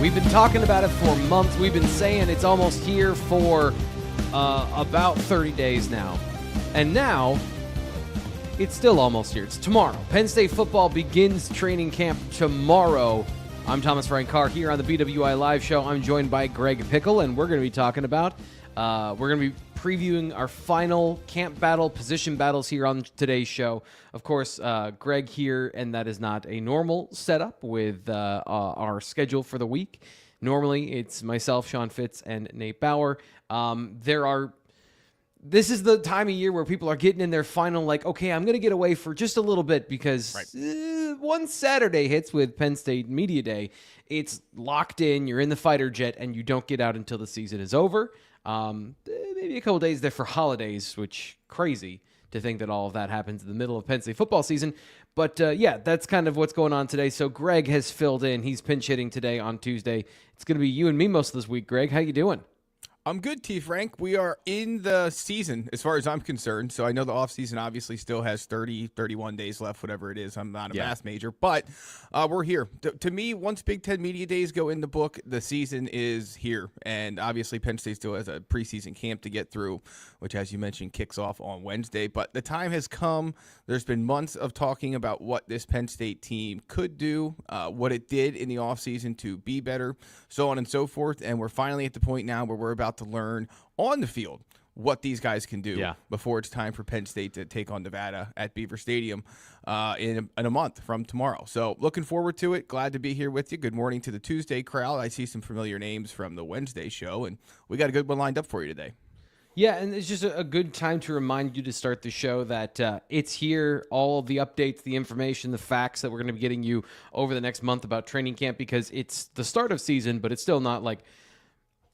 We've been talking about it for months. We've been saying it's almost here for about 30 days now. And now, it's still almost here. It's tomorrow. Penn State football begins training camp tomorrow. I'm Thomas Frank Carr here on the BWI Live Show. I'm joined by Greg Pickel, and we're going to be talking about, we're going to be previewing our final camp battle, position battles here on today's show. Of course, Greg here, and that is not a normal setup with our schedule for the week. Normally, it's myself, Sean Fitz, and Nate Bauer. This is the time of year where people are getting in their final, like, okay, I'm going to get away for just a little bit because once Saturday hits with Penn State Media Day, it's locked in, you're in the fighter jet, and you don't get out until the season is over. Maybe a couple days there for holidays, which crazy to think that all of that happens in the middle of Penn State football season. But yeah, that's kind of what's going on today. So Greg has filled in. He's pinch hitting today on Tuesday. It's going to be you and me most of this week. Greg, how you doing? I'm good, T. Frank. We are in the season as far as I'm concerned. So I know the offseason obviously still has 30, 31 days left, whatever it is. I'm not a math major, but we're here. To me, once Big Ten Media Days go in the book, the season is here. And obviously Penn State still has a preseason camp to get through, which, as you mentioned, kicks off on Wednesday. But the time has come. There's been months of talking about what this Penn State team could do, what it did in the offseason to be better, so on and so forth. And we're finally at the point now where we're about to learn on the field what these guys can do before it's time for Penn State to take on Nevada at Beaver Stadium in a month from tomorrow. So looking forward to it. Glad to be here with you. Good morning to the Tuesday crowd. I see some familiar names from the Wednesday show, and we got a good one lined up for you today. Yeah, and it's just a good time to remind you to start the show that it's here, all of the updates, the information, the facts that we're going to be getting you over the next month about training camp, because it's the start of season, but it's still not like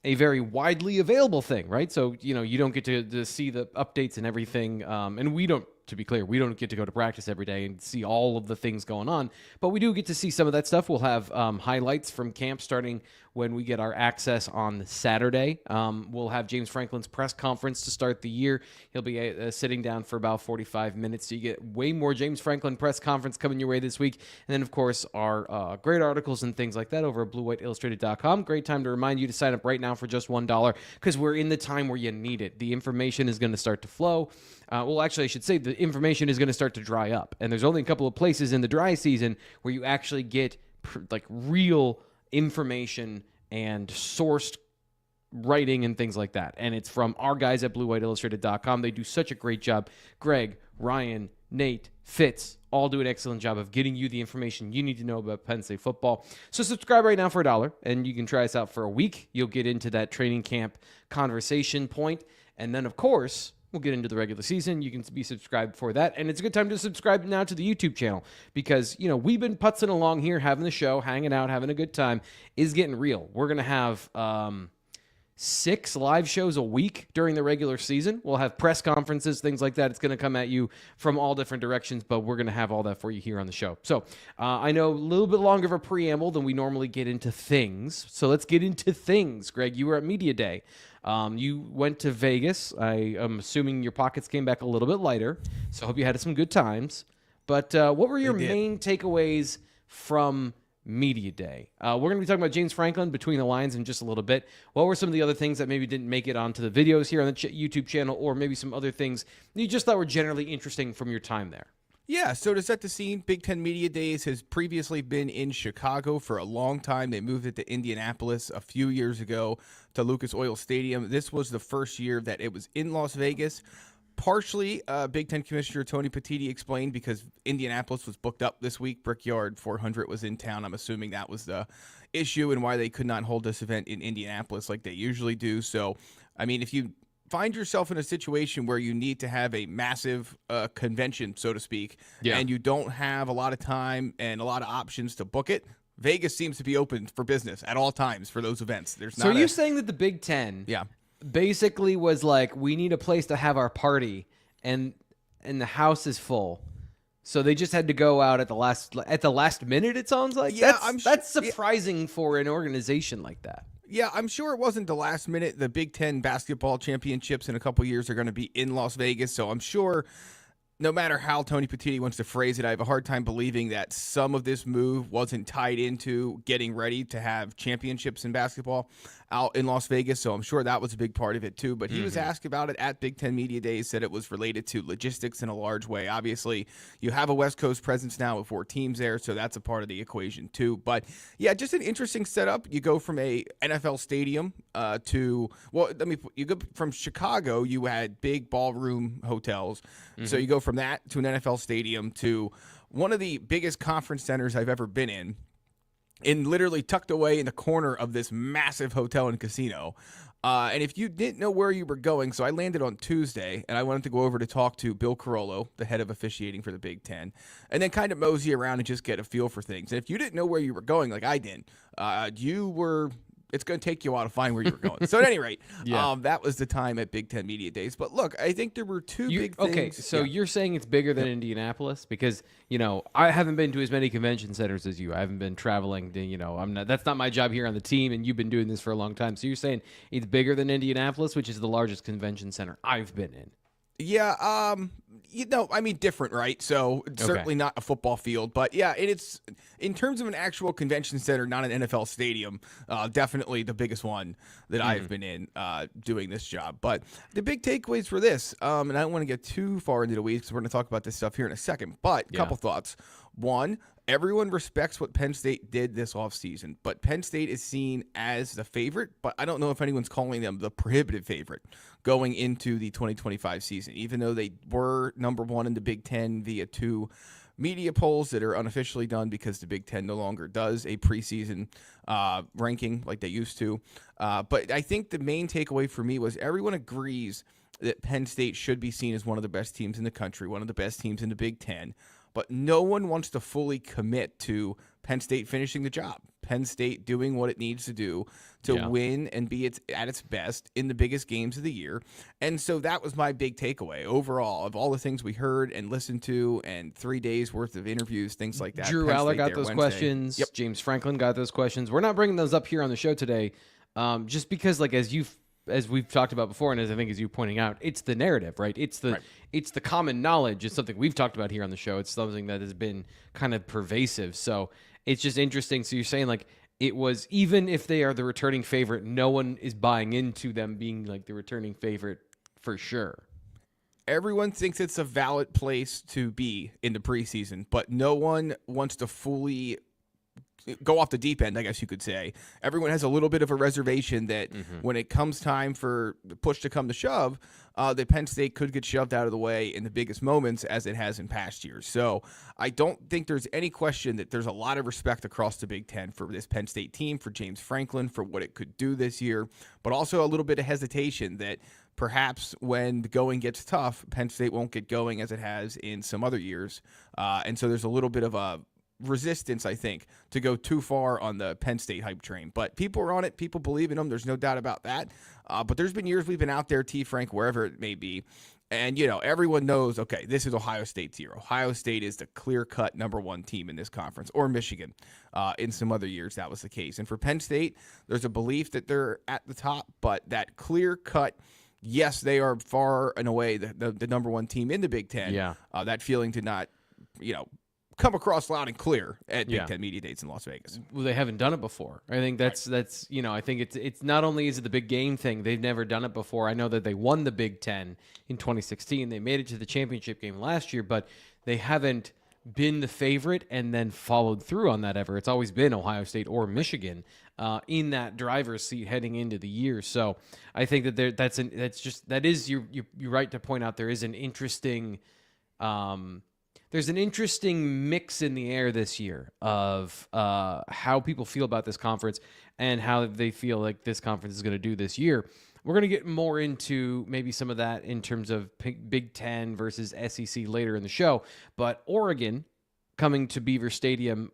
a very widely available thing, right? So, you don't get to see the updates and everything. And we don't, to be clear, we don't get to go to practice every day and see all of the things going on, but we do get to see some of that stuff. We'll have highlights from camp starting when we get our access on Saturday. We'll have James Franklin's press conference to start the year. He'll be sitting down for about 45 minutes, so you get way more James Franklin press conference coming your way this week. And then, of course, our great articles and things like that over at BlueWhiteIllustrated.com. Great time to remind you to sign up right now for just $1, because we're in the time where you need it. The information is going to start to flow. Well, actually, I should say the information is going to start to dry up. And there's only a couple of places in the dry season where you actually get real information and sourced writing and things like that. And it's from our guys at BlueWhiteIllustrated.com. They do such a great job. Greg, Ryan, Nate, Fitz, all do an excellent job of getting you the information you need to know about Penn State football. So subscribe right now for $1, and you can try us out for a week. You'll get into that training camp conversation point. And then, of course, we'll get into the regular season. You can be subscribed for that. And it's a good time to subscribe now to the YouTube channel, because, we've been putzing along here, having the show, hanging out, having a good time. Is getting real. We're going to have 6 live shows a week during the regular season. We'll have press conferences, things like that. It's going to come at you from all different directions, but we're going to have all that for you here on the show. So I know a little bit longer of a preamble than we normally get into things. So let's get into things. Greg, you were at Media Day. You went to Vegas. I am assuming your pockets came back a little bit lighter, so I hope you had some good times. But what were your main takeaways from Media Day? We're going to be talking about James Franklin between the lines in just a little bit. What were some of the other things that maybe didn't make it onto the videos here on the YouTube channel, or maybe some other things you just thought were generally interesting from your time there? Yeah, so to set the scene, Big Ten Media Days has previously been in Chicago for a long time. They moved it to Indianapolis a few years ago to Lucas Oil Stadium. This was the first year that it was in Las Vegas. Partially, Big Ten Commissioner Tony Petitti explained because Indianapolis was booked up this week. Brickyard 400 was in town. I'm assuming that was the issue and why they could not hold this event in Indianapolis like they usually do. So, I mean, if you find yourself in a situation where you need to have a massive convention, so to speak, and you don't have a lot of time and a lot of options to book it, Vegas seems to be open for business at all times for those events. So are you saying that the Big Ten basically was like, we need a place to have our party, and the house is full, so they just had to go out at the last minute, it sounds like? Yeah, that's surprising for an organization like that. Yeah, I'm sure it wasn't the last minute. The Big Ten basketball championships in a couple years are going to be in Las Vegas, so I'm sure no matter how Tony Petitti wants to phrase it, I have a hard time believing that some of this move wasn't tied into getting ready to have championships in basketball out in Las Vegas. So I'm sure that was a big part of it too. But he was asked about it at Big Ten Media Days, said it was related to logistics in a large way. Obviously, you have a West Coast presence now with 4 teams there, so that's a part of the equation too. But yeah, just an interesting setup. You go from a NFL stadium you go from Chicago, you had big ballroom hotels. So you go from that to an NFL stadium to one of the biggest conference centers I've ever been in literally tucked away in the corner of this massive hotel and casino. And if you didn't know where you were going, so I landed on Tuesday, and I wanted to go over to talk to Bill Carollo, the head of officiating for the Big Ten, and then kind of mosey around and just get a feel for things. And if you didn't know where you were going, like I didn't, it's going to take you a while to find where you were going. So at any rate, that was the time at Big Ten Media Days. But look, I think there were two big things. Okay, so you're saying it's bigger than Indianapolis? Because, I haven't been to as many convention centers as you. I haven't been traveling to, that's not my job here on the team, and you've been doing this for a long time. So you're saying it's bigger than Indianapolis, which is the largest convention center I've been in. Yeah, different, right? So certainly not a football field, but yeah, it's in terms of an actual convention center, not an NFL stadium, definitely the biggest one that I've been in doing this job. But the big takeaways for this, and I don't want to get too far into the weeds because we're going to talk about this stuff here in a second, but a couple thoughts. One, everyone respects what Penn State did this offseason, but Penn State is seen as the favorite, but I don't know if anyone's calling them the prohibitive favorite going into the 2025 season, even though they were number 1 in the Big Ten via 2 media polls that are unofficially done because the Big Ten no longer does a preseason ranking like they used to. But I think the main takeaway for me was everyone agrees that Penn State should be seen as one of the best teams in the country, one of the best teams in the Big Ten. But no one wants to fully commit to Penn State finishing the job, Penn State doing what it needs to do to win and be at its best in the biggest games of the year. And so that was my big takeaway overall of all the things we heard and listened to and 3 days worth of interviews, things like that. Drew Allar got those questions. Yep. James Franklin got those questions. We're not bringing those up here on the show today just because, like, as we've talked about before, and as I think as you pointing out, it's the narrative, right? It's the common knowledge. It's something we've talked about here on the show. It's something that has been kind of pervasive. So it's just interesting. So you're saying, like, it was, even if they are the returning favorite, no one is buying into them being like the returning favorite for sure. Everyone thinks it's a valid place to be in the preseason, but no one wants to fully go off the deep end, I guess you could say. Everyone has a little bit of a reservation that when it comes time for the push to come to shove, that Penn State could get shoved out of the way in the biggest moments as it has in past years. So I don't think there's any question that there's a lot of respect across the Big Ten for this Penn State team, for James Franklin, for what it could do this year, but also a little bit of hesitation that perhaps when the going gets tough, Penn State won't get going as it has in some other years. And so there's a little bit of a resistance, I think, to go too far on the Penn State hype train. But people are on it. People believe in them. There's no doubt about that. But there's been years we've been out there, Frank, wherever it may be. And, everyone knows, okay, this is Ohio State's year. Ohio State is the clear-cut number 1 team in this conference, or Michigan. In some other years, that was the case. And for Penn State, there's a belief that they're at the top, but that clear-cut, yes, they are far and away the number 1 team in the Big Ten. Yeah. That feeling did not, come across loud and clear at Big Ten Media Dates in Las Vegas. Well, they haven't done it before. I think that's I think it's not only is it the big game thing, they've never done it before. I know that they won the Big Ten in 2016. They made it to the championship game last year, but they haven't been the favorite and then followed through on that ever. It's always been Ohio State or Michigan in that driver's seat heading into the year. So I think that you're right to point out there is an interesting there's an interesting mix in the air this year of how people feel about this conference and how they feel like this conference is going to do this year. We're going to get more into maybe some of that in terms of Big Ten versus SEC later in the show. But Oregon coming to Beaver Stadium,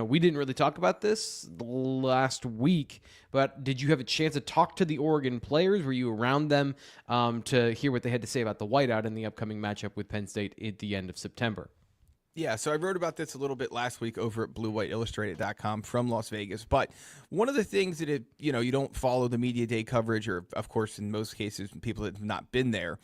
we didn't really talk about this last week, but did you have a chance to talk to the Oregon players? Were you around them to hear what they had to say about the whiteout in the upcoming matchup with Penn State at the end of September? Yeah, so I wrote about this a little bit last week over at BlueWhiteIllustrated.com from Las Vegas. But one of the things that you don't follow the media day coverage, or of course in most cases people that have not been there,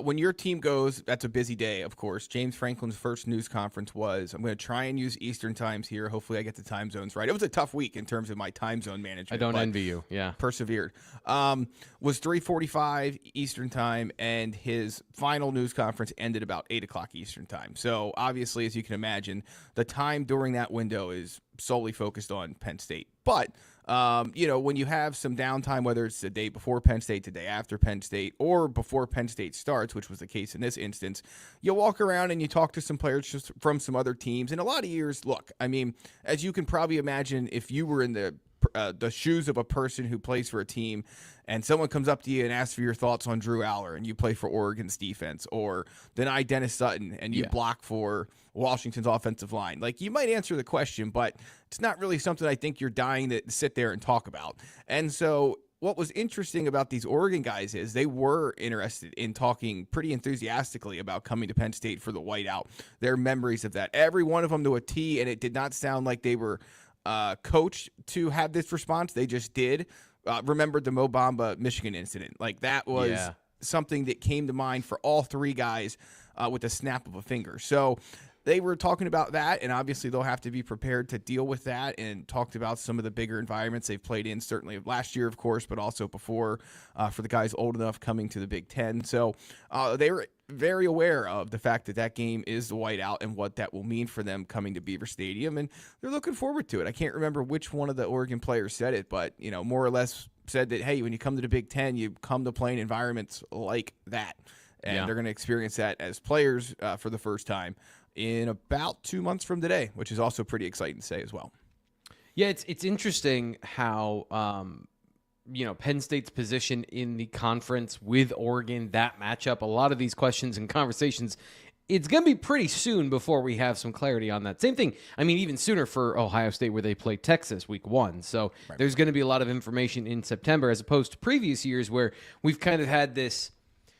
when your team goes, that's a busy day, of course. James Franklin's first news conference was, I'm going to try and use Eastern times here. Hopefully I get the time zones right. It was a tough week in terms of my time zone management. I don't envy you. Yeah. Persevered. Was 3:45 Eastern time, and his final news conference ended about 8 o'clock Eastern time. So obviously, as you can imagine, the time during that window is solely focused on Penn State. But when you have some downtime, whether it's the day before Penn State, the day after Penn State, or before Penn State starts, which was the case in this instance, you walk around and you talk to some players just from some other teams. In a lot of years, look, I mean, as you can probably imagine, if you were in the shoes of a person who plays for a team and someone comes up to you and asks for your thoughts on Drew Allar and you play for Oregon's defense, or deny Dennis Sutton and you block for Washington's offensive line, like, you might answer the question, but it's not really something I think you're dying to sit there and talk about. And so what was interesting about these Oregon guys is they were interested in talking pretty enthusiastically about coming to Penn State for the whiteout, their memories of that, every one of them to a T, and it did not sound like they were coached to have this response. They just did. Remembered the Mo Bamba Michigan incident. Like, that was something that came to mind for all three guys with a snap of a finger. So they were talking about that, and obviously they'll have to be prepared to deal with that, and talked about some of the bigger environments they've played in, certainly last year, of course, but also before, for the guys old enough coming to the Big Ten. So they were very aware of the fact that that game is the whiteout and what that will mean for them coming to Beaver Stadium, and they're looking forward to it. I can't remember which one of the Oregon players said it, but more or less said that, hey, when you come to the Big Ten, you come to play in environments like that, and they're going to experience that as players for the first time in about 2 months from today, which is also pretty exciting to say as well. Yeah, it's interesting how Penn State's position in the conference with Oregon, that matchup, a lot of these questions and conversations, it's going to be pretty soon before we have some clarity on that. Same thing, I mean, even sooner for Ohio State, where they play Texas week 1. So there's going to be a lot of information in September, as opposed to previous years where we've kind of had this,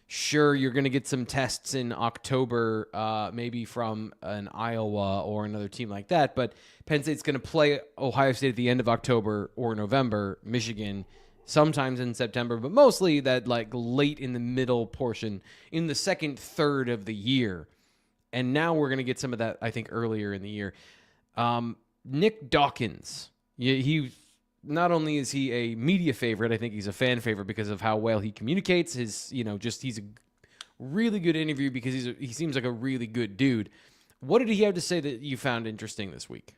sure, you're going to get some tests in October, maybe from an Iowa or another team like that, but Penn State's going to play Ohio State at the end of October or November, Michigan sometimes in September, but mostly that, like, late in the middle portion, in the second third of the year. And now we're going to get some of that, I think, earlier in the year. Nick Dawkins, he not only is he a media favorite, I think he's a fan favorite because of how well he communicates. He's a really good interview because he seems like a really good dude. What did he have to say that you found interesting this week?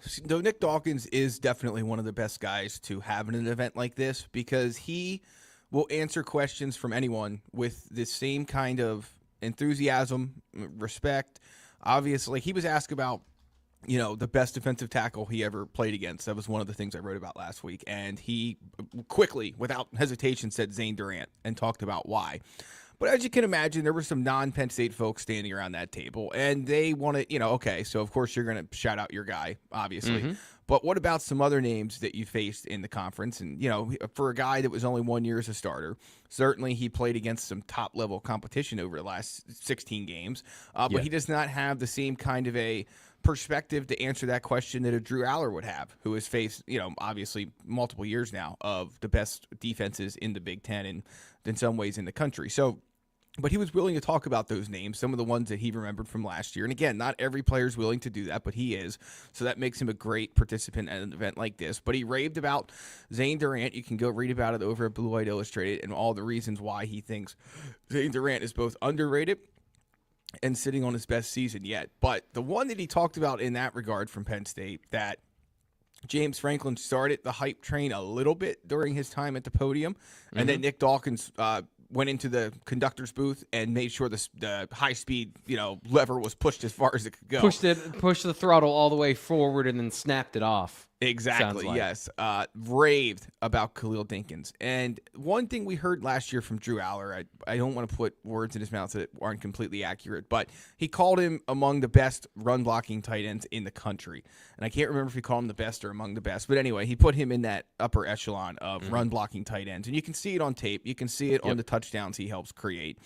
So Nick Dawkins is definitely one of the best guys to have in an event like this, because he will answer questions from anyone with the same kind of enthusiasm, respect. Obviously, he was asked about the best defensive tackle he ever played against. That was one of the things I wrote about last week. And he quickly, without hesitation, said Zane Durant and talked about why. But as you can imagine, there were some non-Penn State folks standing around that table, and they want to, okay, so of course you're going to shout out your guy, obviously. Mm-hmm. But what about some other names that you faced in the conference? And, for a guy that was only 1 year as a starter, certainly he played against some top-level competition over the last 16 games. But he does not have the same kind of a perspective to answer that question that a Drew Allar would have, who has faced, obviously multiple years now of the best defenses in the Big Ten and in some ways in the country. So, but he was willing to talk about those names, some of the ones that he remembered from last year. And again, not every player is willing to do that, but he is. So that makes him a great participant at an event like this. But he raved about Zane Durant. You can go read about it over at Blue White Illustrated and all the reasons why he thinks Zane Durant is both underrated and sitting on his best season yet. But the one that he talked about in that regard from Penn State, that James Franklin started the hype train a little bit during his time at the podium, and then Nick Dawkins went into the conductor's booth and made sure the high-speed lever was pushed as far as it could go. Pushed the throttle all the way forward and then snapped it off. Exactly, like. Yes. Raved about Khalil Dinkins. And one thing we heard last year from Drew Allar, I don't want to put words in his mouth that aren't completely accurate, but he called him among the best run-blocking tight ends in the country. And I can't remember if he called him the best or among the best, but anyway, he put him in that upper echelon of run-blocking tight ends. And you can see it on tape. You can see it on the touchdowns he helps create.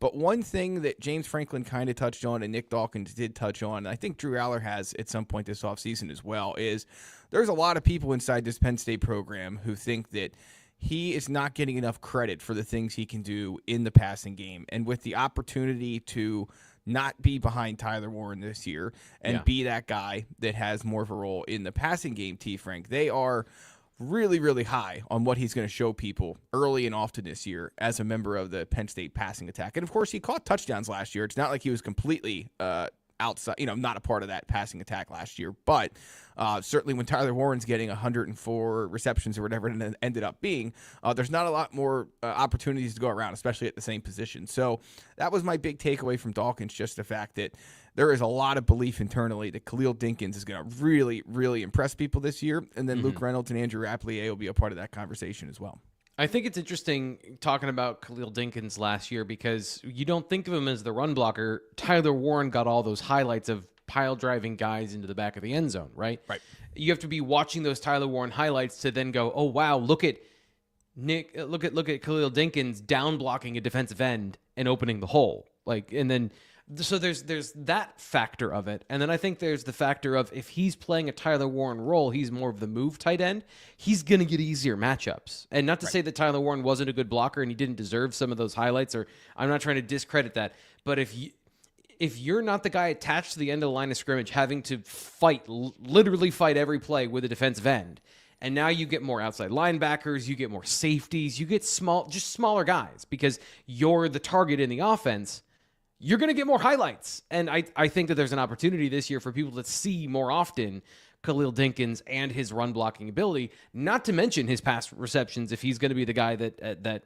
But one thing that James Franklin kind of touched on and Nick Dawkins did touch on, and I think Drew Allar has at some point this offseason as well, is there's a lot of people inside this Penn State program who think that he is not getting enough credit for the things he can do in the passing game. And with the opportunity to not be behind Tyler Warren this year and be that guy that has more of a role in the passing game, T. Frank, they are really, really high on what he's going to show people early and often this year as a member of the Penn State passing attack. And, of course, he caught touchdowns last year. It's not like he was completely outside, not a part of that passing attack last year. But certainly when Tyler Warren's getting 104 receptions or whatever it ended up being, there's not a lot more opportunities to go around, especially at the same position. So that was my big takeaway from Dawkins, just the fact that there is a lot of belief internally that Khalil Dinkins is going to really, really impress people this year. And then Luke Reynolds and Andrew Rapplier will be a part of that conversation as well. I think it's interesting talking about Khalil Dinkins last year because you don't think of him as the run blocker. Tyler Warren got all those highlights of pile driving guys into the back of the end zone, right? Right. You have to be watching those Tyler Warren highlights to then go, oh wow, look at Khalil Dinkins down blocking a defensive end and opening the hole. So there's that factor of it. And then I think there's the factor of if he's playing a Tyler Warren role, he's more of the move tight end, he's going to get easier matchups. And not to say that Tyler Warren wasn't a good blocker and he didn't deserve some of those highlights, or I'm not trying to discredit that. But if you're not the guy attached to the end of the line of scrimmage having to literally fight every play with a defensive end, and now you get more outside linebackers, you get more safeties, you get smaller guys because you're the target in the offense, you're going to get more highlights. And I think that there's an opportunity this year for people to see more often Khalil Dinkins and his run blocking ability, not to mention his pass receptions if he's going to be the guy that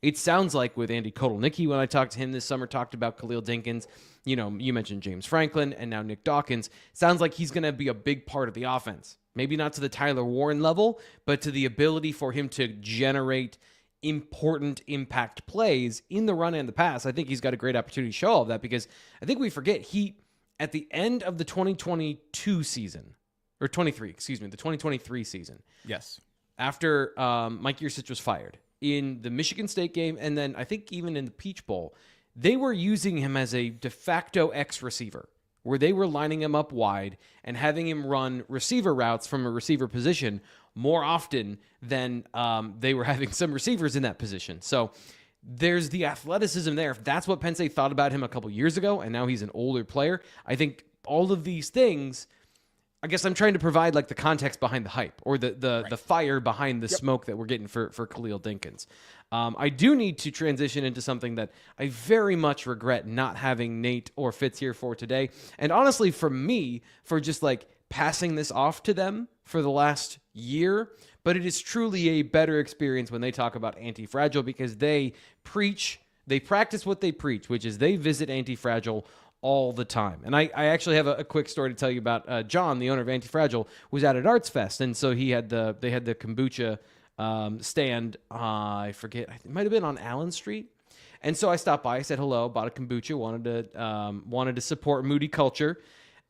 it sounds like with Andy Kotelnicki when I talked to him this summer, talked about Khalil Dinkins. You mentioned James Franklin and now Nick Dawkins. Sounds like he's going to be a big part of the offense. Maybe not to the Tyler Warren level, but to the ability for him to generate important impact plays in the run and the pass. I think he's got a great opportunity to show all of that because I think we forget at the end of the 2022 season, or 23, the 2023 season. Yes. After Mike Yurcich was fired in the Michigan State game, and then I think even in the Peach Bowl, they were using him as a de facto X receiver, where they were lining him up wide and having him run receiver routes from a receiver position more often than they were having some receivers in that position. So there's the athleticism there. If that's what Penn State thought about him a couple years ago, and now he's an older player, I think all of these things, I guess I'm trying to provide like the context behind the hype or the fire behind the smoke that we're getting for Khalil Dinkins. I do need to transition into something that I very much regret not having Nate or Fitz here for today. And honestly, for me, for just like passing this off to them for the last year, but it is truly a better experience when they talk about Anti-Fragile because they practice what they preach, which is they visit Anti-Fragile all the time. And I actually have a quick story to tell you about. John, the owner of Anti-Fragile, was out at Arts Fest, and so they had the kombucha stand. I forget, it might have been on Allen Street. And so I stopped by, I said hello, bought a kombucha, wanted to support Moody culture.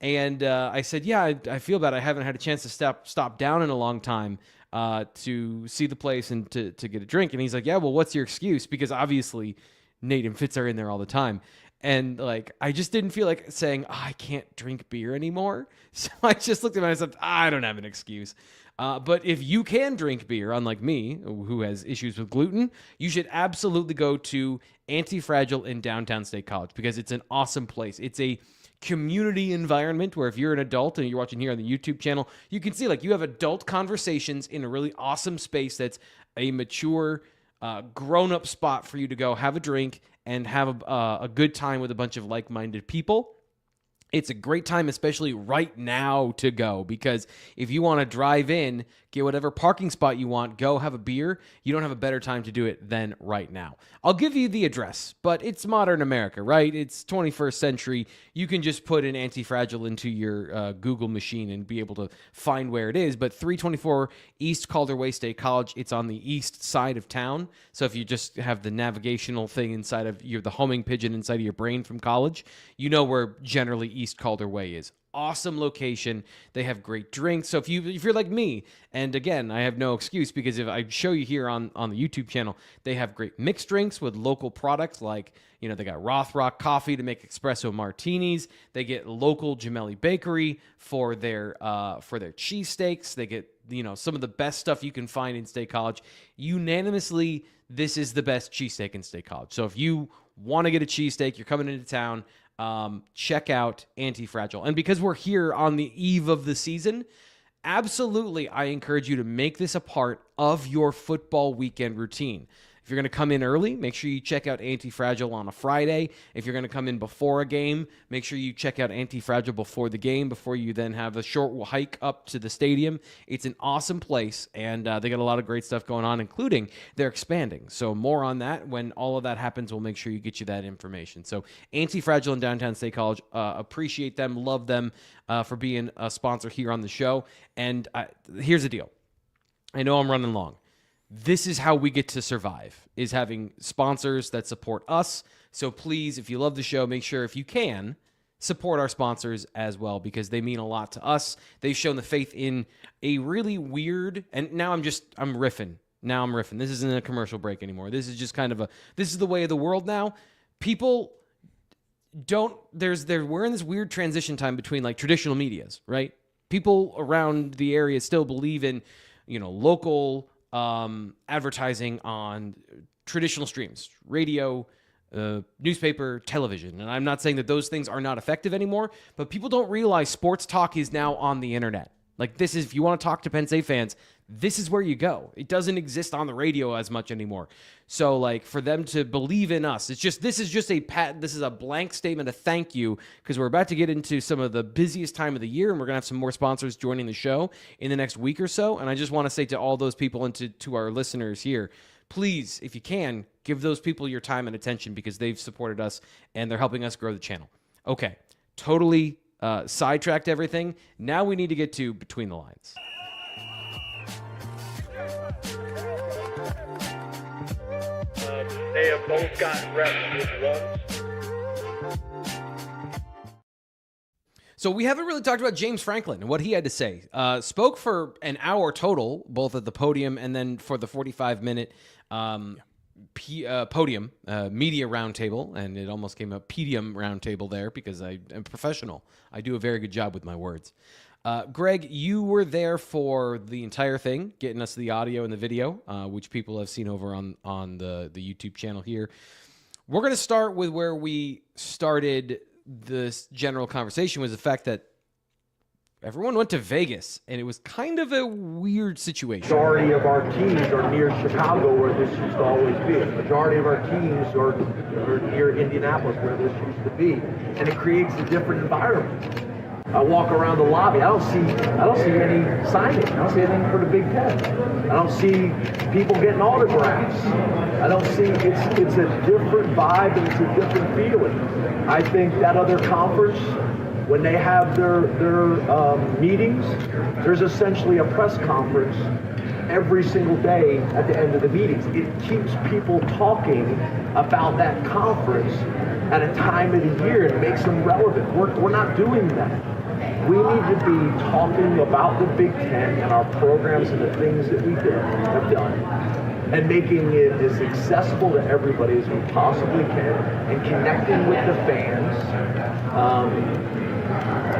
And I said, yeah, I feel bad. I haven't had a chance to stop down in a long time to see the place and to get a drink. And he's like, yeah, well, what's your excuse? Because obviously Nate and Fitz are in there all the time. And like, I just didn't feel like saying, I can't drink beer anymore. So I just looked at him and I said, I don't have an excuse. But if you can drink beer, unlike me, who has issues with gluten, you should absolutely go to Anti-Fragile in downtown State College because it's an awesome place. It's a community environment where if you're an adult and you're watching here on the YouTube channel, you can see like you have adult conversations in a really awesome space that's a mature, grown-up spot for you to go have a drink and have a good time with a bunch of like-minded people. It's a great time, especially right now, to go because if you want to drive in, get whatever parking spot you want, go have a beer, you don't have a better time to do it than right now. I'll give you the address, but it's modern America, right? It's 21st century. You can just put an Anti-Fragile into your Google machine and be able to find where it is. But 324 East Calder State College, it's on the east side of town. So if you just have the navigational thing inside of the homing pigeon inside of your brain from college, you know where generally East Calder Way is. awesome location. They have great drinks. So if you're like me, and again, I have no excuse because if I show you here on the YouTube channel, they have great mixed drinks with local products like, they got Rothrock coffee to make espresso martinis. They get local Gemelli Bakery for their cheesesteaks. They get, some of the best stuff you can find in State College. Unanimously, this is the best cheesesteak in State College. So if you want to get a cheesesteak, you're coming into town, check out Anti-Fragile. And because we're here on the eve of the season, absolutely, I encourage you to make this a part of your football weekend routine. If you're going to come in early, make sure you check out Anti-Fragile on a Friday. If you're going to come in before a game, make sure you check out Anti-Fragile before the game, before you then have a short hike up to the stadium. It's an awesome place, and they got a lot of great stuff going on, including they're expanding. So more on that. When all of that happens, we'll make sure you get you that information. So Anti-Fragile in downtown State College, appreciate them, love them for being a sponsor here on the show. And here's the deal. I know I'm running long. This is how we get to survive, is having sponsors that support us. So please, if you love the show, make sure if you can, support our sponsors as well, because they mean a lot to us. They've shown the faith in a really weird, and now I'm riffing. Now I'm riffing. This isn't a commercial break anymore. This is just kind of this is the way of the world now. People we're in this weird transition time between like traditional medias, right? People around the area still believe in, local advertising on traditional streams, radio, newspaper, television. And I'm not saying that those things are not effective anymore, but people don't realize sports talk is now on the internet. Like this is, if you want to talk to Penn State fans, this is where you go. It doesn't exist on the radio as much anymore. So like for them to believe in us, this is a blank statement of thank you, because we're about to get into some of the busiest time of the year, and we're going to have some more sponsors joining the show in the next week or so. And I just want to say to all those people and to our listeners here, please, if you can, give those people your time and attention, because they've supported us and they're helping us grow the channel. Okay, totally sidetracked everything. Now we need to get to Between the Lines. They have both gotten reps with runs. So we haven't really talked about James Franklin and what he had to say. Spoke for an hour total, both at the podium and then for the 45-minute podium media roundtable, and it almost came a podium roundtable there because I am professional. I do a very good job with my words. Greg, you were there for the entire thing, getting us the audio and the video, which people have seen over on the YouTube channel here. We're going to start with where we started this general conversation, was the fact that everyone went to Vegas, and it was kind of a weird situation. The majority of our teams are near Chicago, where this used to always be. The majority of our teams are near Indianapolis, where this used to be. And it creates a different environment. I walk around the lobby. I don't see any signage. I don't see anything for the Big Ten. I don't see people getting autographs. I don't see. It's a different vibe and it's a different feeling. I think that other conference, when they have their meetings, there's essentially a press conference every single day at the end of the meetings. It keeps people talking about that conference at a time of the year and makes them relevant. We're not doing that. We need to be talking about the Big Ten and our programs and the things that we have done, and making it as accessible to everybody as we possibly can, and connecting with the fans.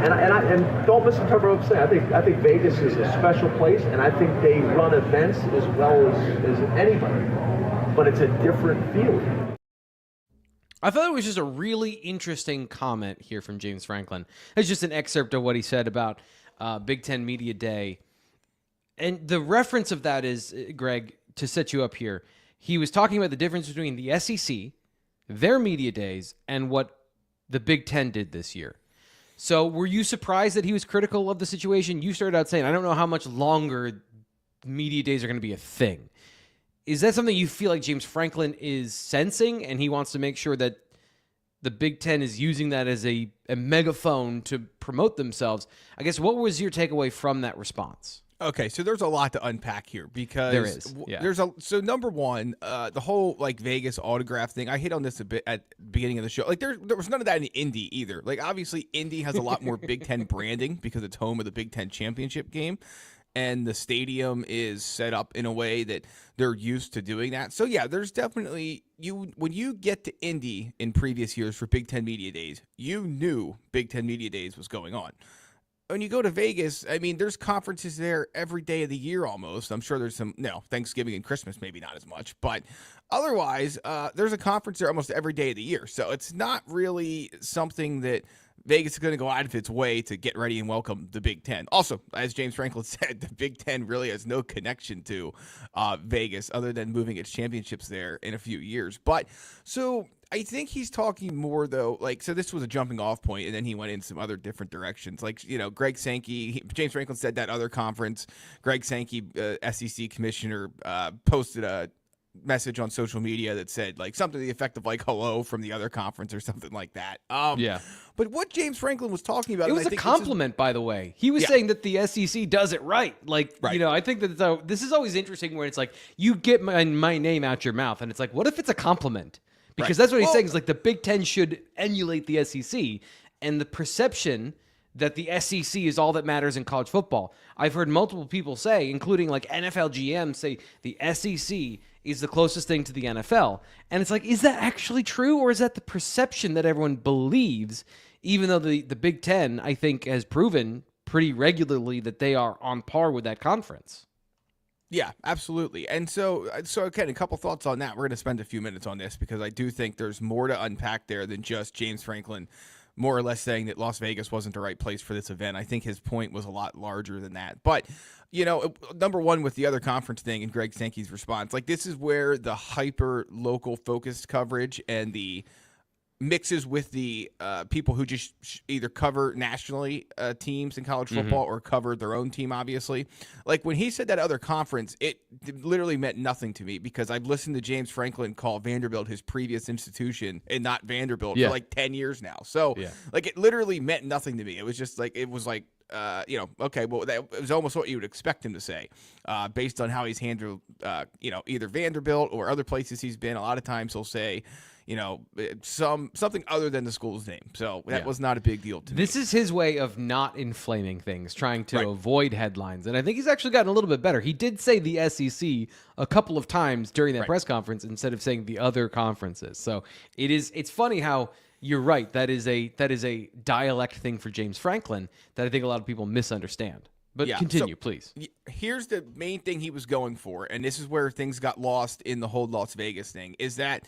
And don't misinterpret what I'm saying. I think Vegas is a special place, and I think they run events as well as anybody, but it's a different feeling. I thought it was just a really interesting comment here from James Franklin. It's just an excerpt of what he said about Big Ten Media Day. And the reference of that is, Greg, to set you up here, he was talking about the difference between the SEC, their media days, and what the Big Ten did this year. So were you surprised that he was critical of the situation? You started out saying, I don't know how much longer media days are going to be a thing. Is that something you feel like James Franklin is sensing, and he wants to make sure that the Big Ten is using that as a megaphone to promote themselves? I guess, what was your takeaway from that response? Okay, so there's a lot to unpack here because There is, yeah. So number one, the whole like Vegas autograph thing. I hit on this a bit at the beginning of the show. Like there was none of that in Indy either. Like obviously Indy has a lot more Big Ten branding because it's home of the Big Ten championship game, and the stadium is set up in a way that they're used to doing that. So yeah, there's definitely when you get to Indy in previous years for Big Ten Media Days, you knew Big Ten Media Days was going on. When you go to Vegas, I mean, there's conferences there every day of the year almost. I'm sure there's some, Thanksgiving and Christmas, maybe not as much. But otherwise, there's a conference there almost every day of the year. So it's not really something that Vegas is going to go out of its way to get ready and welcome the Big Ten. Also, as James Franklin said, the Big Ten really has no connection to Vegas other than moving its championships there in a few years. But so I think he's talking more, though, so this was a jumping off point, and then he went in some other different directions. Greg Sankey, James Franklin said that other conference, Greg Sankey, SEC commissioner, posted a message on social media that said something to the effect of hello from the other conference or something like that. Yeah. But what James Franklin was talking about, it was a compliment, by the way. He was saying that the SEC does it right. Right. I think that this is always interesting where it's you get my name out your mouth, and it's what if it's a compliment? Because that's what he's saying is the Big Ten should emulate the SEC, and the perception that the SEC is all that matters in college football. I've heard multiple people say, including NFL GMs, say the SEC is the closest thing to the NFL. And it's is that actually true, or is that the perception that everyone believes, even though the Big Ten, I think, has proven pretty regularly that they are on par with that conference? Yeah, absolutely. And so again, a couple thoughts on that. We're going to spend a few minutes on this because I do think there's more to unpack there than just James Franklin more or less saying that Las Vegas wasn't the right place for this event. I think his point was a lot larger than that. But, number one, with the other conference thing and Greg Sankey's response, this is where the hyper local focused coverage and the mixes with the people who just either cover nationally teams in college football or cover their own team, obviously. When he said that other conference, it literally meant nothing to me because I've listened to James Franklin call Vanderbilt his previous institution and not Vanderbilt for 10 years now. So, it literally meant nothing to me. It was just okay, well, that was almost what you would expect him to say based on how he's handled, either Vanderbilt or other places he's been. A lot of times he'll say, something other than the school's name. So that was not a big deal to me. This is his way of not inflaming things, trying to avoid headlines. And I think he's actually gotten a little bit better. He did say the SEC a couple of times during that press conference instead of saying the other conferences. So it's funny how you're right. That is a dialect thing for James Franklin that I think a lot of people misunderstand. But continue, please. Here's the main thing he was going for, and this is where things got lost in the whole Las Vegas thing, is that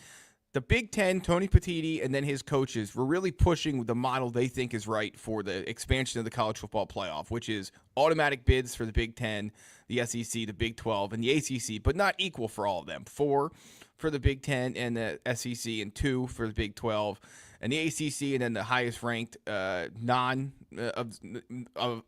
the Big Ten, Tony Petitti, and then his coaches were really pushing the model they think is right for the expansion of the college football playoff, which is automatic bids for the Big Ten, the SEC, the Big 12, and the ACC, but not equal for all of them. 4 for the Big Ten and the SEC, and 2 for the Big 12, and the ACC, and then the highest ranked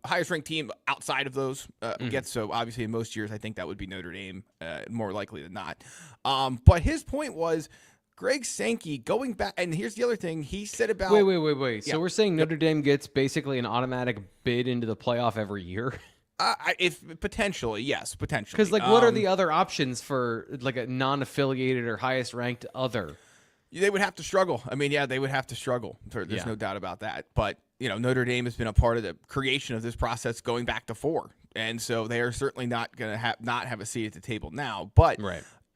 highest ranked team outside of those gets. So obviously, in most years, I think that would be Notre Dame, more likely than not. But his point was, Greg Sankey going back, and here's the other thing he said about. Wait. So we're saying Notre Dame gets basically an automatic bid into the playoff every year? If potentially, yes, potentially. Because what are the other options for a non-affiliated or highest ranked other? They would have to struggle. I mean, they would have to struggle. There's no doubt about that. But Notre Dame has been a part of the creation of this process going back to 4, and so they are certainly not going to have a seat at the table now. But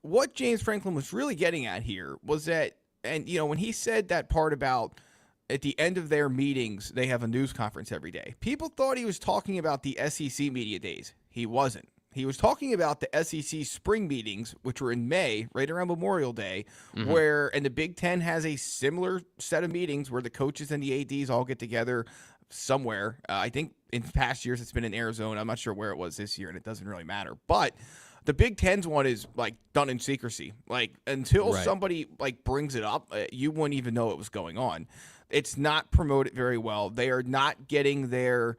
what James Franklin was really getting at here was that, and when he said that part about at the end of their meetings, they have a news conference every day, people thought he was talking about the SEC media days. He wasn't. He was talking about the SEC spring meetings, which were in May, right around Memorial Day, and the Big Ten has a similar set of meetings where the coaches and the ADs all get together somewhere. I think in past years it's been in Arizona. I'm not sure where it was this year, and it doesn't really matter. But the Big Ten's one is done in secrecy. Until somebody brings it up, you wouldn't even know it was going on. It's not promoted very well. They are not getting their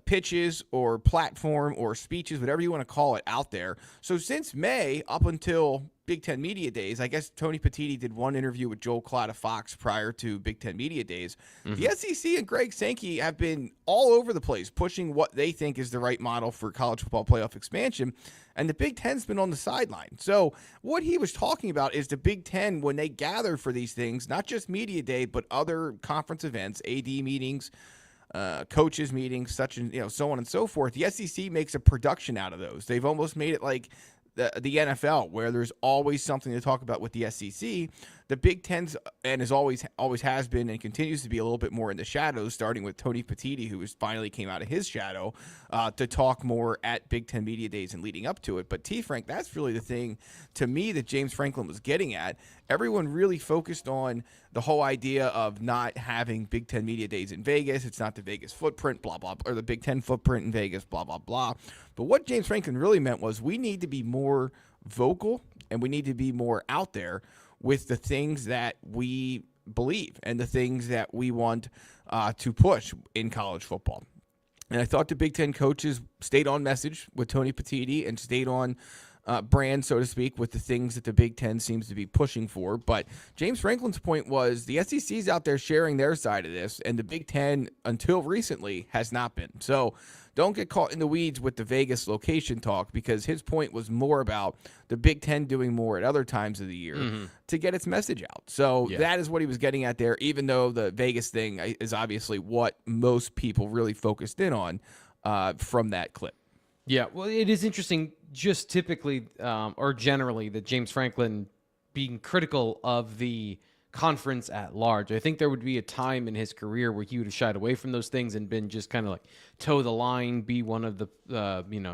pitches or platform or speeches, whatever you want to call it, out there. So since May up until Big Ten Media Days, I guess Tony Petitti did one interview with Joel Klatt of Fox prior to Big Ten Media Days. The SEC and Greg Sankey have been all over the place pushing what they think is the right model for college football playoff expansion, and the Big Ten's been on the sideline. So what he was talking about is the Big Ten, when they gather for these things, not just Media Day, but other conference events, AD meetings, coaches meetings, such and so on and so forth. The SEC makes a production out of those. They've almost made it like the NFL, where there's always something to talk about with the SEC. The Big Ten's, and is always has been and continues to be, a little bit more in the shadows, starting with Tony Petitti, who finally came out of his shadow to talk more at Big Ten Media Days and leading up to it. But Frank, that's really the thing to me that James Franklin was getting at. Everyone really focused on the whole idea of not having Big Ten Media Days in Vegas. It's not the Vegas footprint, blah, blah, or the Big Ten footprint in Vegas, blah, blah, blah. But what James Franklin really meant was we need to be more vocal and we need to be more out there with the things that we believe and the things that we want to push in college football. And I thought the Big Ten coaches stayed on message with Tony Petitti and stayed on brand, so to speak, with the things that the Big Ten seems to be pushing for. But James Franklin's point was the SEC's out there sharing their side of this, and the Big Ten, until recently, has not been. So don't get caught in the weeds with the Vegas location talk, because his point was more about the Big Ten doing more at other times of the year to get its message out. So that is what he was getting at there, even though the Vegas thing is obviously what most people really focused in on from that clip. Yeah, well, it is interesting, just typically or generally, that James Franklin being critical of the conference at large. I think there would be a time in his career where he would have shied away from those things and been just kind of like toe the line, be one of the,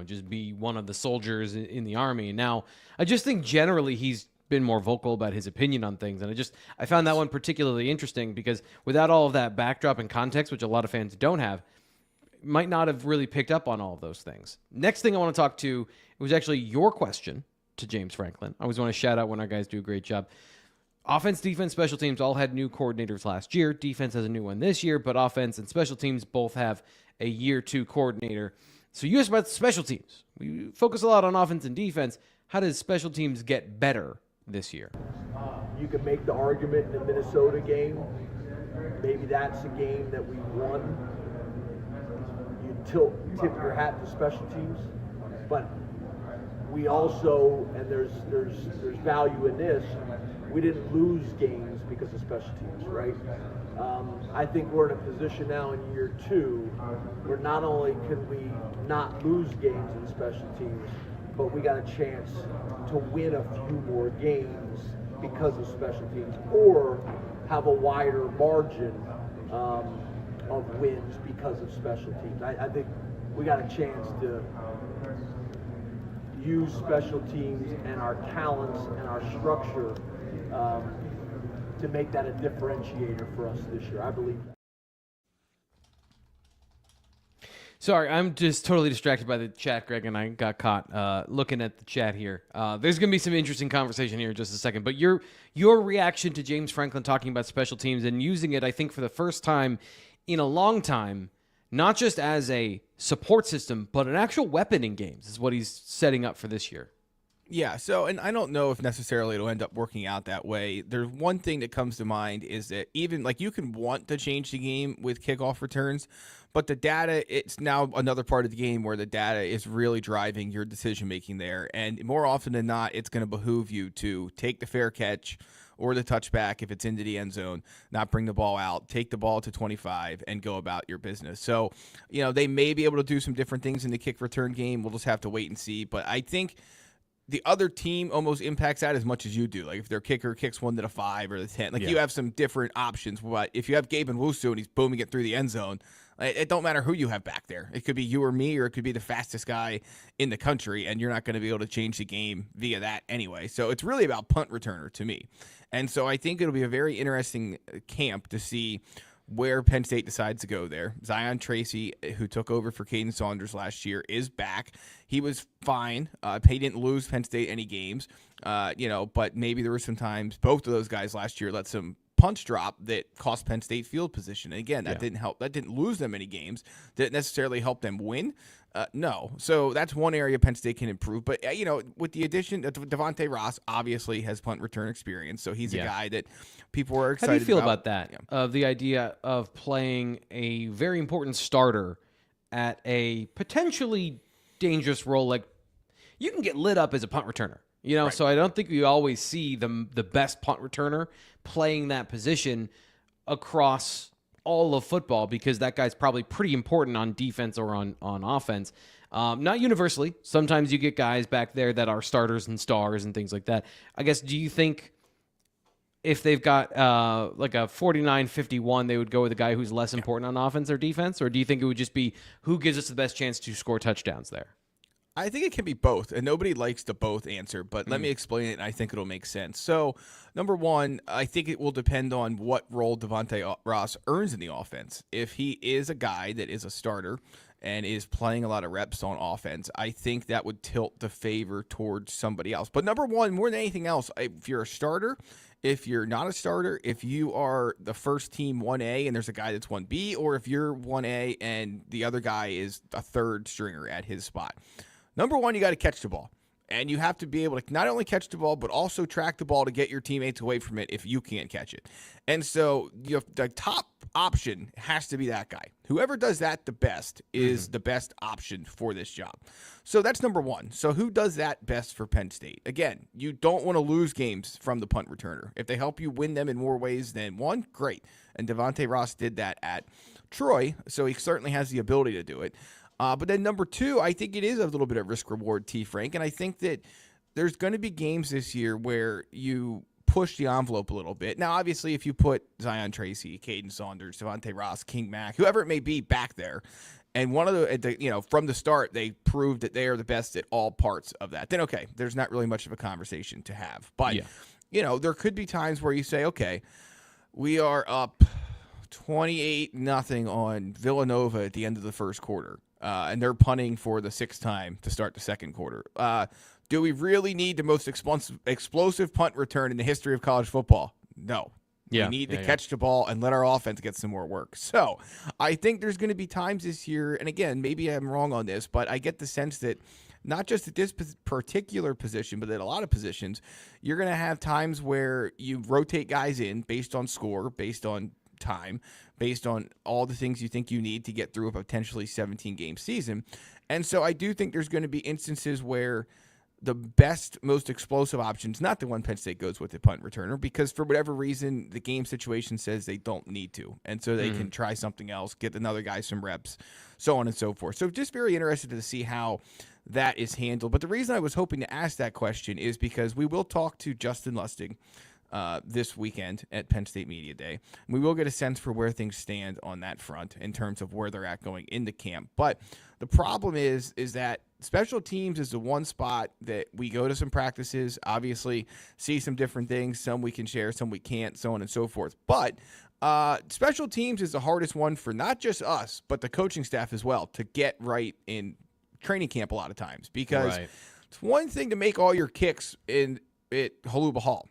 just be one of the soldiers in the army. And now I just think generally he's been more vocal about his opinion on things. And I found that one particularly interesting because without all of that backdrop and context, which a lot of fans don't have, might not have really picked up on all of those things. Next thing I want to talk to, it was actually your question to James Franklin. I always want to shout out when our guys do a great job. Offense, defense, special teams all had new coordinators last year. Defense has a new one this year, but offense and special teams both have a year 2 coordinator. So you asked about special teams. We focus a lot on offense and defense. How does special teams get better this year? You can make the argument in the Minnesota game. Maybe that's a game that we won. You tip your hat to special teams, but we also, and there's value in this, we didn't lose games because of special teams, right? I think we're in a position now in year 2 where not only can we not lose games in special teams, but we got a chance to win a few more games because of special teams, or have a wider margin of wins because of special teams. I think we got a chance to use special teams and our talents and our structure to make that a differentiator for us this year. I believe that. Sorry, I'm just totally distracted by the chat, Greg, and I got caught looking at the chat here. There's going to be some interesting conversation here in just a second, but your reaction to James Franklin talking about special teams and using it, I think, for the first time in a long time, not just as a support system, but an actual weapon in games is what he's setting up for this year. Yeah, so, and I don't know if necessarily it'll end up working out that way. There's one thing that comes to mind is that even, like, you can want to change the game with kickoff returns, but the data, it's now another part of the game where the data is really driving your decision-making there. And more often than not, it's going to behoove you to take the fair catch or the touchback if it's into the end zone, not bring the ball out, take the ball to 25, and go about your business. So, they may be able to do some different things in the kick return game. We'll just have to wait and see. But I think the other team almost impacts that as much as you do. Like if their kicker kicks one to the 5 or the 10, you have some different options. But if you have Gabe and Wusu and he's booming it through the end zone, it don't matter who you have back there. It could be you or me, or it could be the fastest guy in the country, and you're not going to be able to change the game via that anyway. So it's really about punt returner to me. And so I think it'll be a very interesting camp to see where Penn State decides to go there. Zion Tracy, who took over for Caden Saunders last year, is back. He was fine. He didn't lose Penn State any games, but maybe there were some times both of those guys last year let some punch drop that cost Penn State field position. And again, that didn't help. That didn't lose them any games. Didn't necessarily help them win. No. So that's one area Penn State can improve. But, with the addition of Devontae Ross, obviously has punt return experience. So he's a guy that people are excited about. How do you feel about that? Of the idea of playing a very important starter at a potentially dangerous role? Like, you can get lit up as a punt returner. Right. So I don't think we always see the best punt returner playing that position across all of football, because that guy's probably pretty important on defense or on offense. Not universally. Sometimes you get guys back there that are starters and stars and things like that. I guess, do you think if they've got like a 49-51, they would go with a guy who's less important on offense or defense? Or do you think it would just be who gives us the best chance to score touchdowns there? I think it can be both, and nobody likes the both answer, but let me explain it, and I think it'll make sense. So, number one, I think it will depend on what role Devontae Ross earns in the offense. If he is a guy that is a starter and is playing a lot of reps on offense, I think that would tilt the favor towards somebody else. But number one, more than anything else, if you're a starter, if you're not a starter, if you are the first team 1A and there's a guy that's 1B, or if you're 1A and the other guy is a third stringer at his spot. Number one, you got to catch the ball. And you have to be able to not only catch the ball, but also track the ball to get your teammates away from it if you can't catch it. And so the top option has to be that guy. Whoever does that the best is the best option for this job. So that's number one. So who does that best for Penn State? Again, you don't want to lose games from the punt returner. If they help you win them in more ways than one, great. And Devontae Ross did that at Troy, so he certainly has the ability to do it. But then number two, I think it is a little bit of risk-reward, T. Frank, and I think that there's going to be games this year where you push the envelope a little bit. Now, obviously, if you put Zion Tracy, Caden Saunders, Devontae Ross, King Mack, whoever it may be back there, and one of the from the start, they proved that they are the best at all parts of that, then okay, there's not really much of a conversation to have. But, there could be times where you say, okay, we are up 28-0 on Villanova at the end of the first quarter. And they're punting for the sixth time to start the second quarter. Do we really need the most explosive punt return in the history of college football? No. We need to catch the ball and let our offense get some more work. So I think there's going to be times this year, and again, maybe I'm wrong on this, but I get the sense that not just at this particular position, but at a lot of positions, you're going to have times where you rotate guys in based on score, based on time, based on all the things you think you need to get through a potentially 17-game season. And so I do think there's going to be instances where the best, most explosive option is not the one Penn State goes with the punt returner, because for whatever reason, the game situation says they don't need to. And so they can try something else, get another guy some reps, so on and so forth. So just very interested to see how that is handled. But the reason I was hoping to ask that question is because we will talk to Justin Lustig this weekend at Penn State Media Day. We will get a sense for where things stand on that front in terms of where they're at going into camp. But the problem is that special teams is the one spot that we go to some practices, obviously see some different things. Some we can share, some we can't, so on and so forth. But special teams is the hardest one for not just us, but the coaching staff as well to get right in training camp a lot of times. Because it's one thing to make all your kicks at Haluba Hall,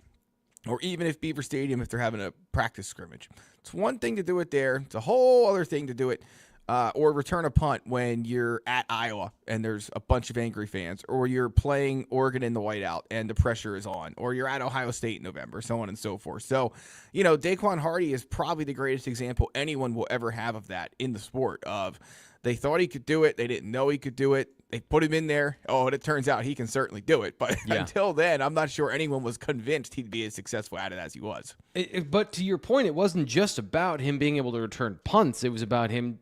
or even if Beaver Stadium, if they're having a practice scrimmage. It's one thing to do it there. It's a whole other thing to do it or return a punt when you're at Iowa and there's a bunch of angry fans, or you're playing Oregon in the whiteout and the pressure is on, or you're at Ohio State in November, so on and so forth. So, Daquan Hardy is probably the greatest example anyone will ever have of that in the sport of they thought he could do it. They didn't know he could do it. They put him in there. Oh, and it turns out he can certainly do it. But until then, I'm not sure anyone was convinced he'd be as successful at it as he was. But to your point, it wasn't just about him being able to return punts. It was about him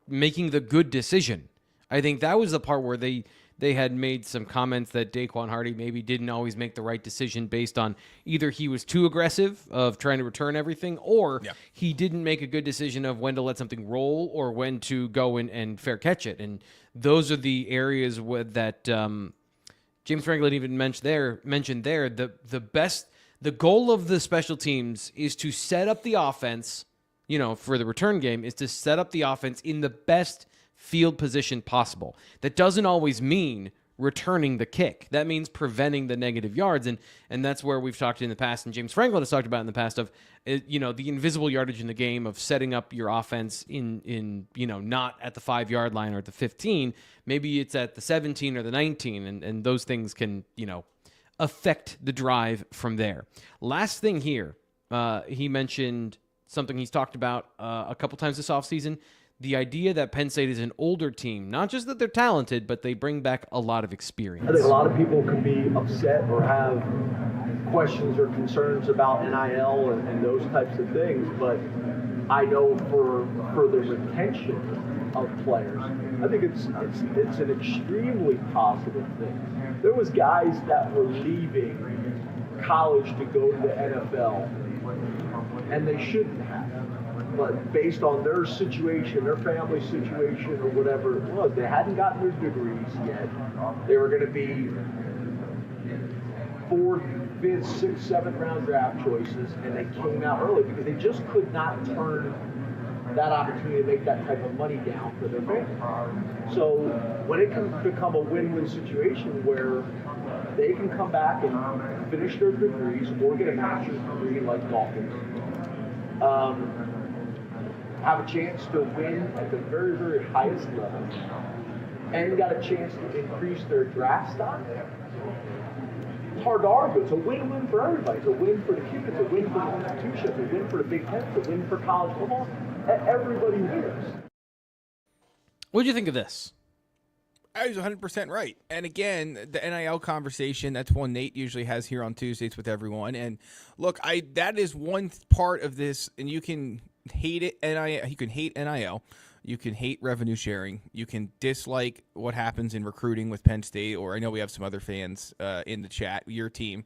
making the good decision. I think that was the part where they had made some comments that Daquan Hardy maybe didn't always make the right decision based on either he was too aggressive of trying to return everything, or he didn't make a good decision of when to let something roll or when to go in and fair catch it. And those are the areas that James Franklin even mentioned there. The goal of the special teams is to set up the offense, for the return game, is to set up the offense in the best field position possible. That doesn't always mean returning the kick. That means preventing the negative yards. And that's where we've talked in the past, and James Franklin has talked about in the past, of the invisible yardage in the game of setting up your offense in not at the 5-yard line or at the 15. Maybe it's at the 17 or the 19, and those things can, affect the drive from there. Last thing here, he mentioned something he's talked about a couple times this offseason, the idea that Penn State is an older team, not just that they're talented, but they bring back a lot of experience. I think a lot of people can be upset or have questions or concerns about NIL and those types of things, but I know for the retention of players, I think it's an extremely positive thing. There was guys that were leaving college to go to the NFL, and they shouldn't have. But based on their situation, their family situation, or whatever it was, they hadn't gotten their degrees yet. They were going to be 4th, 5th, 6th, 7th round draft choices, and they came out early because they just could not turn that opportunity to make that type of money down for their family. So when it can become a win-win situation where they can come back and finish their degrees or get a master's degree like Dolphins, have a chance to win at the very, very highest level, and got a chance to increase their draft stock, it's hard to argue. It's a win-win for everybody. It's a win for the kids. It's a win for the institution. It's a win for the Big Ten. It's a win for college football. Everybody wins. What do you think of this? I was 100% right. And again, the NIL conversation, that's one Nate usually has here on Tuesdays with everyone. And look, that is one part of this, and you can hate it. You can hate NIL. You can hate revenue sharing. You can dislike what happens in recruiting with Penn State, or I know we have some other fans in the chat, your team,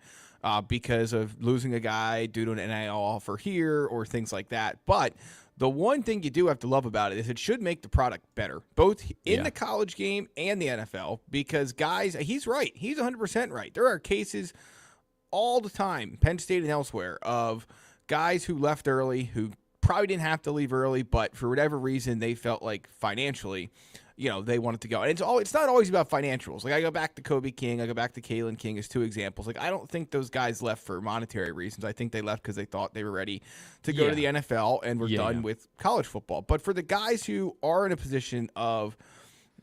because of losing a guy due to an NIL offer here or things like that. But the one thing you do have to love about it is it should make the product better, both in the college game and the NFL, because guys, he's right. He's 100% right. There are cases all the time, Penn State and elsewhere, of guys who left early, who probably didn't have to leave early, but for whatever reason, they felt like financially, they wanted to go. And it's not always about financials. Like, I go back to Kobe King, I go back to Kalen King as two examples. Like, I don't think those guys left for monetary reasons. I think they left because they thought they were ready to go to the NFL and were done with college football. But for the guys who are in a position of,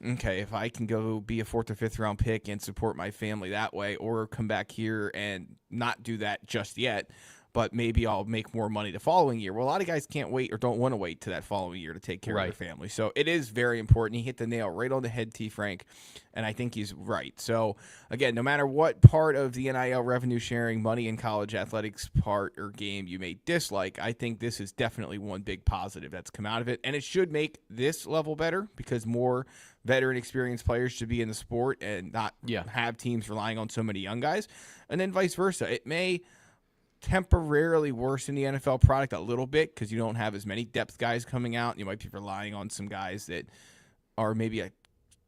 okay, if I can go be a 4th or 5th round pick and support my family that way, or come back here and not do that just yet, but maybe I'll make more money the following year. Well, a lot of guys can't wait or don't want to wait to that following year to take care of their family. So it is very important. He hit the nail right on the head, T. Frank, and I think he's right. So, again, no matter what part of the NIL revenue sharing, money in college athletics part or game you may dislike, I think this is definitely one big positive that's come out of it. And it should make this level better because more veteran experienced players should be in the sport and not have teams relying on so many young guys. And then vice versa. It may temporarily worsen the NFL product a little bit because you don't have as many depth guys coming out. You might be relying on some guys that are maybe a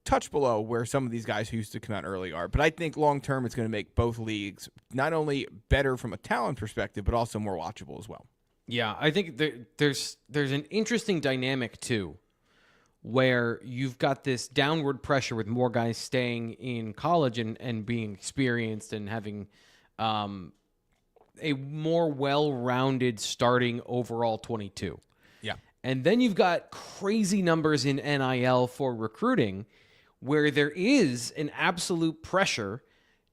touch below where some of these guys who used to come out early are. But I think long-term it's going to make both leagues not only better from a talent perspective, but also more watchable as well. Yeah, I think there's an interesting dynamic, too, where you've got this downward pressure with more guys staying in college and being experienced and having a more well-rounded starting overall 22. Yeah. And then you've got crazy numbers in NIL for recruiting where there is an absolute pressure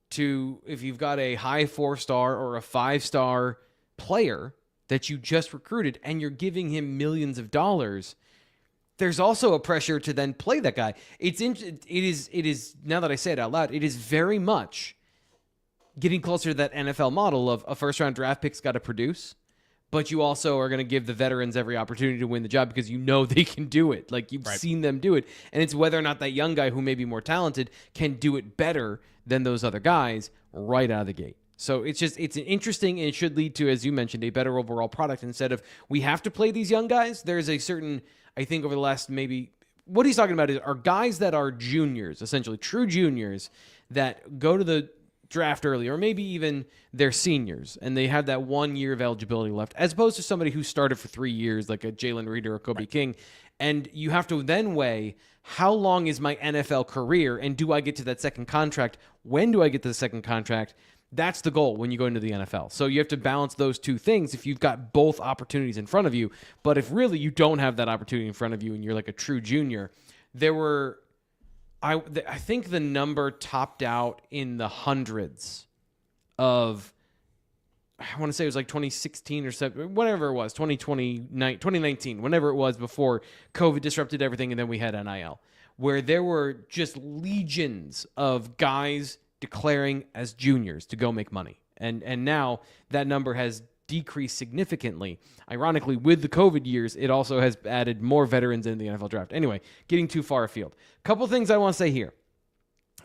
to, if you've got a high 4-star or a 5-star player that you just recruited and you're giving him millions of dollars, there's also a pressure to then play that guy. It is now that I say it out loud, it is very much getting closer to that NFL model of a first-round draft pick's got to produce, but you also are going to give the veterans every opportunity to win the job because you know they can do it. Like, you've seen them do it. And it's whether or not that young guy who may be more talented can do it better than those other guys right out of the gate. So it's an interesting, and it should lead to, as you mentioned, a better overall product. Instead of we have to play these young guys, there's a certain, I think over the last maybe, what he's talking about are guys that are juniors, essentially true juniors, that go to the draft early, or maybe even they're seniors and they have that 1 year of eligibility left, as opposed to somebody who started for 3 years, like a Jalen Reeder or Kobe King. And you have to then weigh, how long is my NFL career, and do I get to that second contract? When do I get to the second contract? That's the goal when you go into the NFL. So you have to balance those two things if you've got both opportunities in front of you. But if really you don't have that opportunity in front of you and you're like a true junior, I think the number topped out in the hundreds of, I want to say it was like 2016 or something, whatever it was, 2019, whenever it was, before COVID disrupted everything and then we had NIL, where there were just legions of guys declaring as juniors to go make money. And now that number has decreased significantly. Ironically, with the COVID years, it also has added more veterans in the NFL draft. Anyway, getting too far afield. Couple things I want to say here.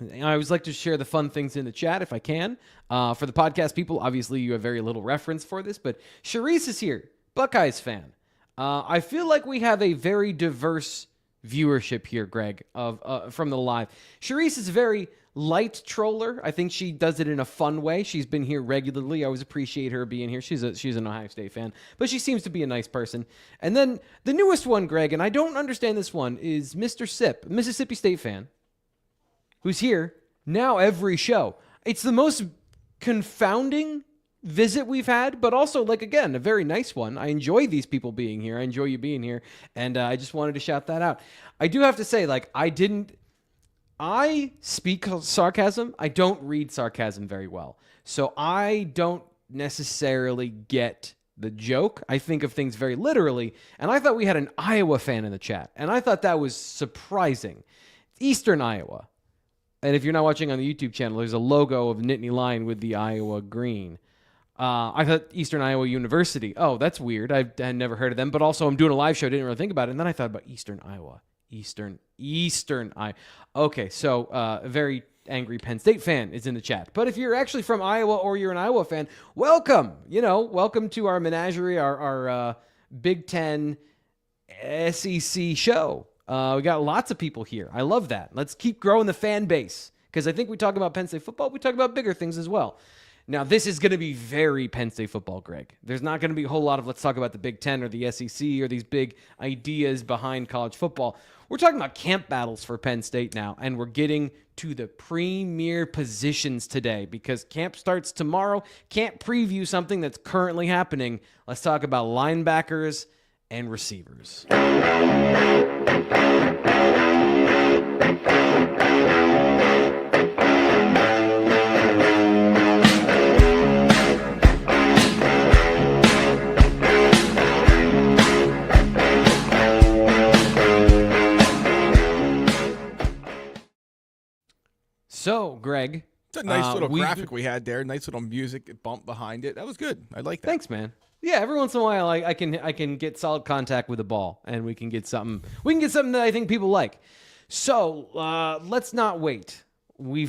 I always like to share the fun things in the chat if I can. For the podcast people, obviously you have very little reference for this, but Charisse is here, Buckeyes fan. I feel like we have a very diverse viewership here, Greg, from the live. Charisse is a very light troller. I think she does it in a fun way. She's been here regularly. I always appreciate her being here. She's an Ohio State fan, but she seems to be a nice person. And then the newest one, Greg, and I don't understand this one, is Mr. Sip, Mississippi State fan, who's here now every show. It's the most confounding visit we've had, but also, like, again, a very nice one. I enjoy these people being here. I enjoy you being here, and I just wanted to shout that out. I do have to say, like, I speak sarcasm. I don't read sarcasm very well. So I don't necessarily get the joke. I think of things very literally. And I thought we had an Iowa fan in the chat. And I thought that was surprising. Eastern Iowa. And if you're not watching on the YouTube channel, there's a logo of Nittany Lion with the Iowa green. I thought Eastern Iowa University. Oh, that's weird. I had never heard of them. But also, I'm doing a live show. Didn't really think about it. And then I thought about Eastern Iowa. Eastern Iowa. Okay, so a very angry Penn State fan is in the chat. But if you're actually from Iowa or you're an Iowa fan, welcome. Welcome to our menagerie, our Big Ten SEC show. We got lots of people here. I love that. Let's keep growing the fan base, because I think we talk about Penn State football. We talk about bigger things as well. Now, this is going to be very Penn State football, Greg. There's not going to be a whole lot of let's talk about the Big Ten or the SEC or these big ideas behind college football. We're talking about camp battles for Penn State now, and we're getting to the premier positions today because camp starts tomorrow. Can't preview something that's currently happening. Let's talk about linebackers and receivers. So, Greg, it's a nice little graphic we had there. Nice little music bump behind it. That was good. I like that. Thanks, man. Yeah, every once in a while, I can get solid contact with the ball, and we can get something. We can get something that I think people like. So let's not wait.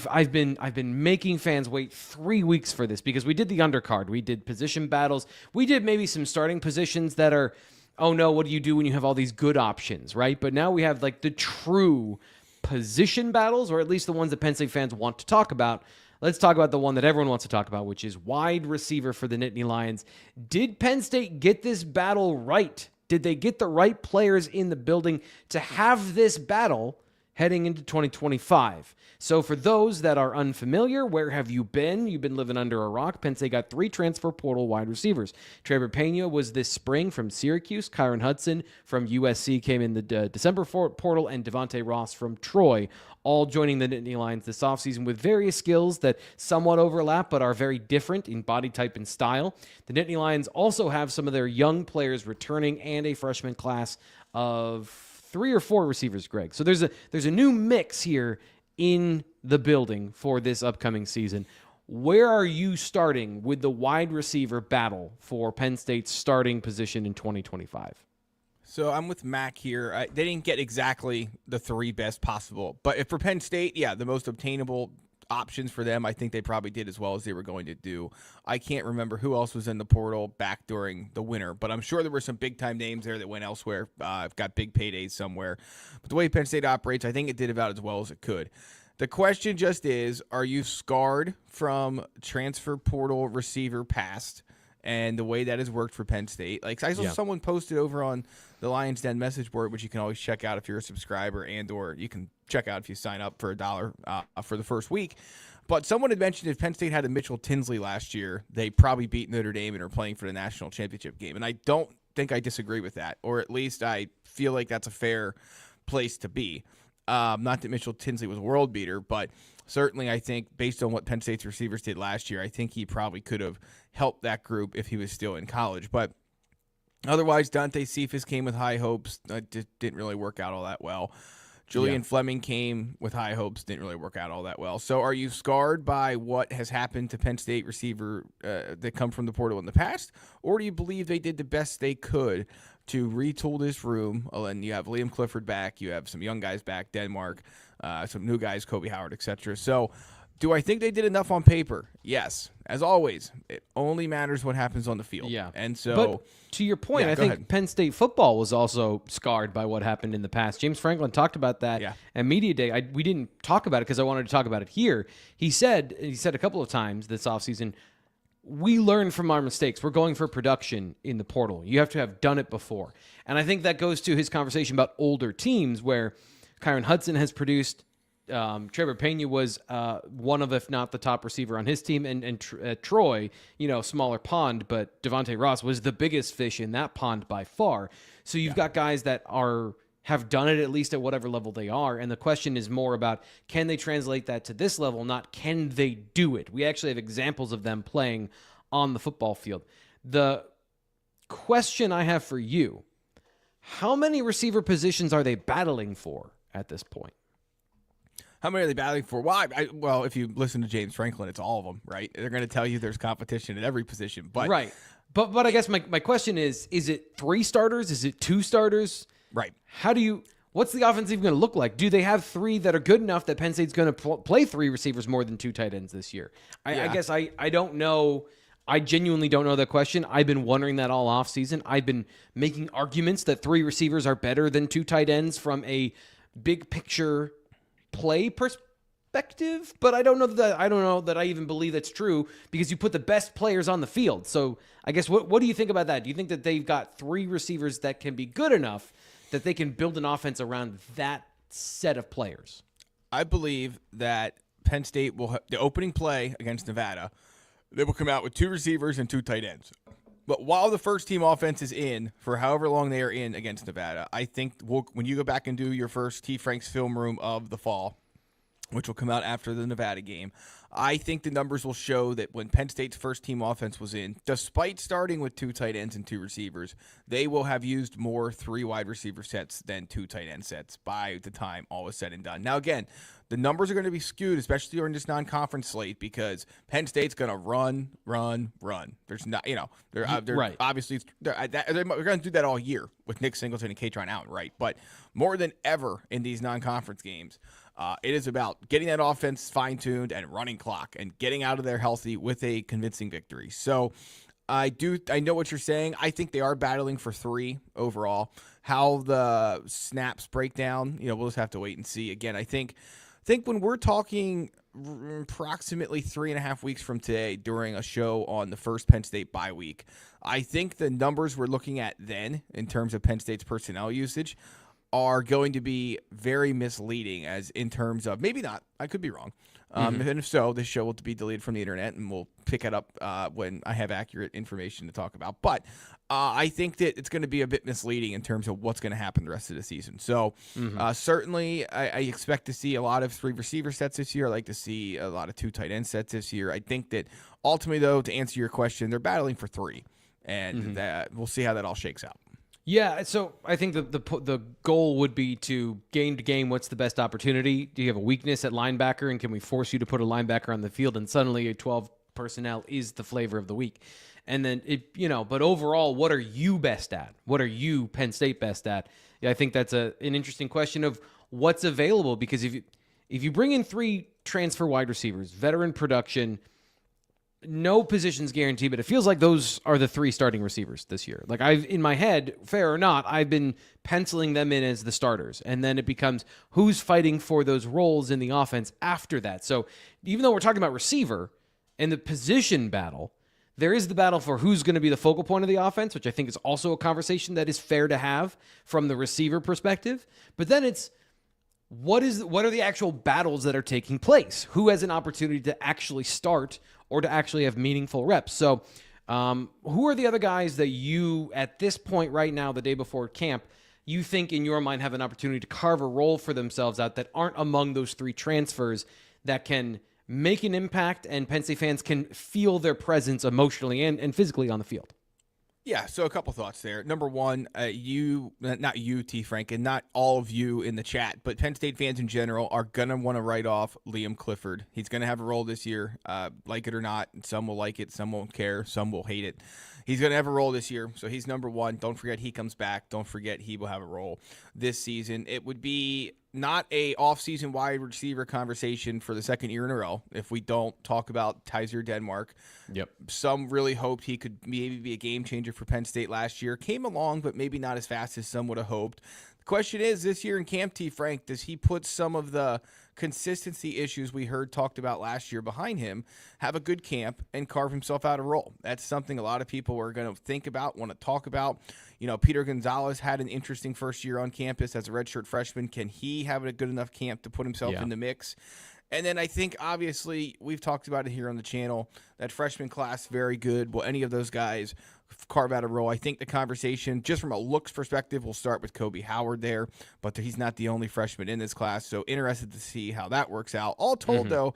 I've been making fans wait 3 weeks for this because we did the undercard. We did position battles. We did maybe some starting positions that are, oh no, what do you do when you have all these good options, right? But now we have like the true position battles, or at least the ones that Penn State fans want to talk about. Let's talk about the one that everyone wants to talk about, which is wide receiver for the Nittany Lions. Did Penn State get this battle right? Did they get the right players in the building to have this battle heading into 2025? So for those that are unfamiliar, where have you been? You've been living under a rock. Penn State got 3 transfer portal wide receivers. Trevor Pena was this spring from Syracuse. Kyron Hudson from USC came in the December portal, and Devontae Ross from Troy, all joining the Nittany Lions this offseason with various skills that somewhat overlap but are very different in body type and style. The Nittany Lions also have some of their young players returning and a freshman class of 3 or 4 receivers, Greg. So there's a new mix here in the building for this upcoming season. Where are you starting with the wide receiver battle for Penn State's starting position in 2025? So I'm with Mac here. They didn't get exactly the 3 best possible, but if for Penn State, yeah, the most obtainable options for them, I think they probably did as well as they were going to do. I can't remember who else was in the portal back during the winter, but I'm sure there were some big-time names there that went elsewhere. Got big paydays somewhere. But the way Penn State operates, I think it did about as well as it could. The question just is, are you scarred from transfer portal receiver past and the way that has worked for Penn State? Like, I saw someone posted over on the Lions Den message board, which you can always check out if you're a subscriber, and or you can check out if you sign up for $1 for the first week. But someone had mentioned if Penn State had a Mitchell Tinsley last year, they probably beat Notre Dame and are playing for the national championship game. And I don't think I disagree with that, or at least I feel like that's a fair place to be. Not that Mitchell Tinsley was a world beater, but certainly I think based on what Penn State's receivers did last year, I think he probably could have helped that group if he was still in college. But otherwise, Dante Cephas came with high hopes. Just didn't really work out all that well. Julian Fleming came with high hopes, didn't really work out all that well. So are you scarred by what has happened to Penn State receiver that come from the portal in the past, or do you believe they did the best they could to retool this room? And you have Liam Clifford back, you have some young guys back, Denmark, some new guys, Kobe Howard, etc. So do I think they did enough on paper? Yes. As always, it only matters what happens on the field. Yeah. And so, but to your point, I think ahead. Penn State football was also scarred by what happened in the past. James Franklin talked about that at Media Day. We didn't talk about it because I wanted to talk about it here. He said a couple of times this offseason, we learn from our mistakes. We're going for production in the portal. You have to have done it before. And I think that goes to his conversation about older teams where Kyron Hudson has produced. Trevor Pena was one of, if not the top receiver on his team, and Troy, smaller pond, but Devontae Ross was the biggest fish in that pond by far. So you've got guys that have done it at least at whatever level they are, and the question is more about can they translate that to this level, not can they do it. We actually have examples of them playing on the football field. The question I have for you, how many receiver positions are they battling for at this point? How many are they battling for? Well, if you listen to James Franklin, it's all of them, right? They're going to tell you there's competition at every position. But right. But I guess my question is it 3 starters? Is it 2 starters? Right. What's the offense even going to look like? Do they have 3 that are good enough that Penn State's going to play 3 receivers more than 2 tight ends this year? I guess I don't know. I genuinely don't know that question. I've been wondering that all offseason. I've been making arguments that 3 receivers are better than 2 tight ends from a big picture play perspective, but I don't know that I even believe that's true because you put the best players on the field. So I guess what do you think about that? Do you think that they've got 3 receivers that can be good enough that they can build an offense around that set of players? I believe that Penn State will have the opening play against Nevada. They will come out with 2 receivers and 2 tight ends. But while the first team offense is in for however long they are in against Nevada, I think when you go back and do your first T. Frank's film room of the fall, which will come out after the Nevada game, I think the numbers will show that when Penn State's first team offense was in, despite starting with 2 tight ends and 2 receivers, they will have used more 3 wide receiver sets than 2 tight end sets by the time all is said and done. Now, again, the numbers are going to be skewed, especially during this non-conference slate, because Penn State's going to run. There's not, they're right. Obviously they're going to do that all year with Nick Singleton and Katron out, right? But more than ever in these non-conference games, it is about getting that offense fine-tuned and running clock and getting out of there healthy with a convincing victory. So I know what you're saying. I think they are battling for 3 overall. How the snaps break down, we'll just have to wait and see. Again, I think when we're talking approximately 3.5 weeks from today during a show on the first Penn State bye week, I think the numbers we're looking at then in terms of Penn State's personnel usage are going to be very misleading as in terms of, maybe not, I could be wrong. And if so, this show will be deleted from the internet and we'll pick it up when I have accurate information to talk about. But I think that it's going to be a bit misleading in terms of what's going to happen the rest of the season. So certainly I expect to see a lot of 3 receiver sets this year. I like to see a lot of 2 tight end sets this year. I think that ultimately, though, to answer your question, they're battling for 3. And we'll see how that all shakes out. Yeah, so I think the goal would be to game to game, what's the best opportunity? Do you have a weakness at linebacker, and can we force you to put a linebacker on the field? And suddenly a 12 personnel is the flavor of the week. And then, but overall, what are you best at? What are you, Penn State, best at? Yeah, I think that's an interesting question of what's available, because if you bring in 3 transfer wide receivers, veteran production, no position's guaranteed, but it feels like those are the 3 starting receivers this year. Like I've in my head, fair or not, I've been penciling them in as the starters, and then it becomes who's fighting for those roles in the offense after that. So even though we're talking about receiver and the position battle, there is the battle for who's going to be the focal point of the offense, which I think is also a conversation that is fair to have from the receiver perspective. But then it's what are the actual battles that are taking place? Who has an opportunity to actually start or to actually have meaningful reps? So who are the other guys that you, at this point right now, the day before camp, you think in your mind have an opportunity to carve a role for themselves out that aren't among those 3 transfers that can make an impact and Penn State fans can feel their presence emotionally and physically on the field? Yeah, so a couple thoughts there. Number one, not you, T. Frank, and not all of you in the chat, but Penn State fans in general are going to want to write off Liam Clifford. He's going to have a role this year, like it or not. Some will like it, some won't care, some will hate it. He's going to have a role this year, so he's number one. Don't forget he comes back. Don't forget he will have a role this season. It would be not a off-season wide receiver conversation for the second year in a row if we don't talk about Tyzer Denmark. Yep. Some really hoped he could maybe be a game changer for Penn State last year. Came along, but maybe not as fast as some would have hoped. The question is, this year in Camp T. Frank, does he put some of the consistency issues we heard talked about last year behind him, have a good camp, and carve himself out a role? That's something a lot of people are going to think about, want to talk about. You know, Peter Gonzalez had an interesting first year on campus as a redshirt freshman. Can he have a good enough camp to put himself in the mix? And then I think, obviously, we've talked about it here on the channel, that freshman class, very good. Will any of those guys carve out a role? I think the conversation, just from a looks perspective, will start with Kobe Howard there, but he's not the only freshman in this class, so interested to see how that works out. All told, though,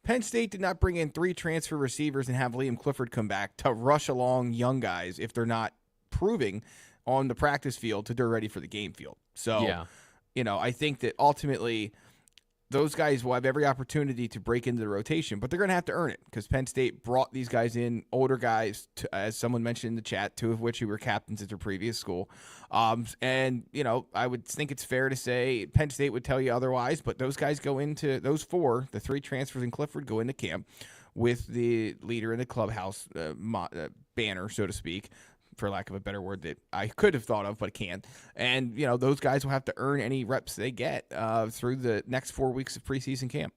Penn State did not bring in 3 transfer receivers and have Liam Clifford come back to rush along young guys if they're not proving on the practice field that they're ready for the game field. So, I think that ultimately those guys will have every opportunity to break into the rotation, but they're going to have to earn it because Penn State brought these guys in, older guys, as someone mentioned in the chat, 2 of which who were captains at their previous school. And, I would think it's fair to say Penn State would tell you otherwise, but those guys go into those 4, the 3 transfers in Clifford go into camp with the leader in the clubhouse banner, so to speak, for lack of a better word that I could have thought of, but can't. And, those guys will have to earn any reps they get through the next 4 weeks of preseason camp.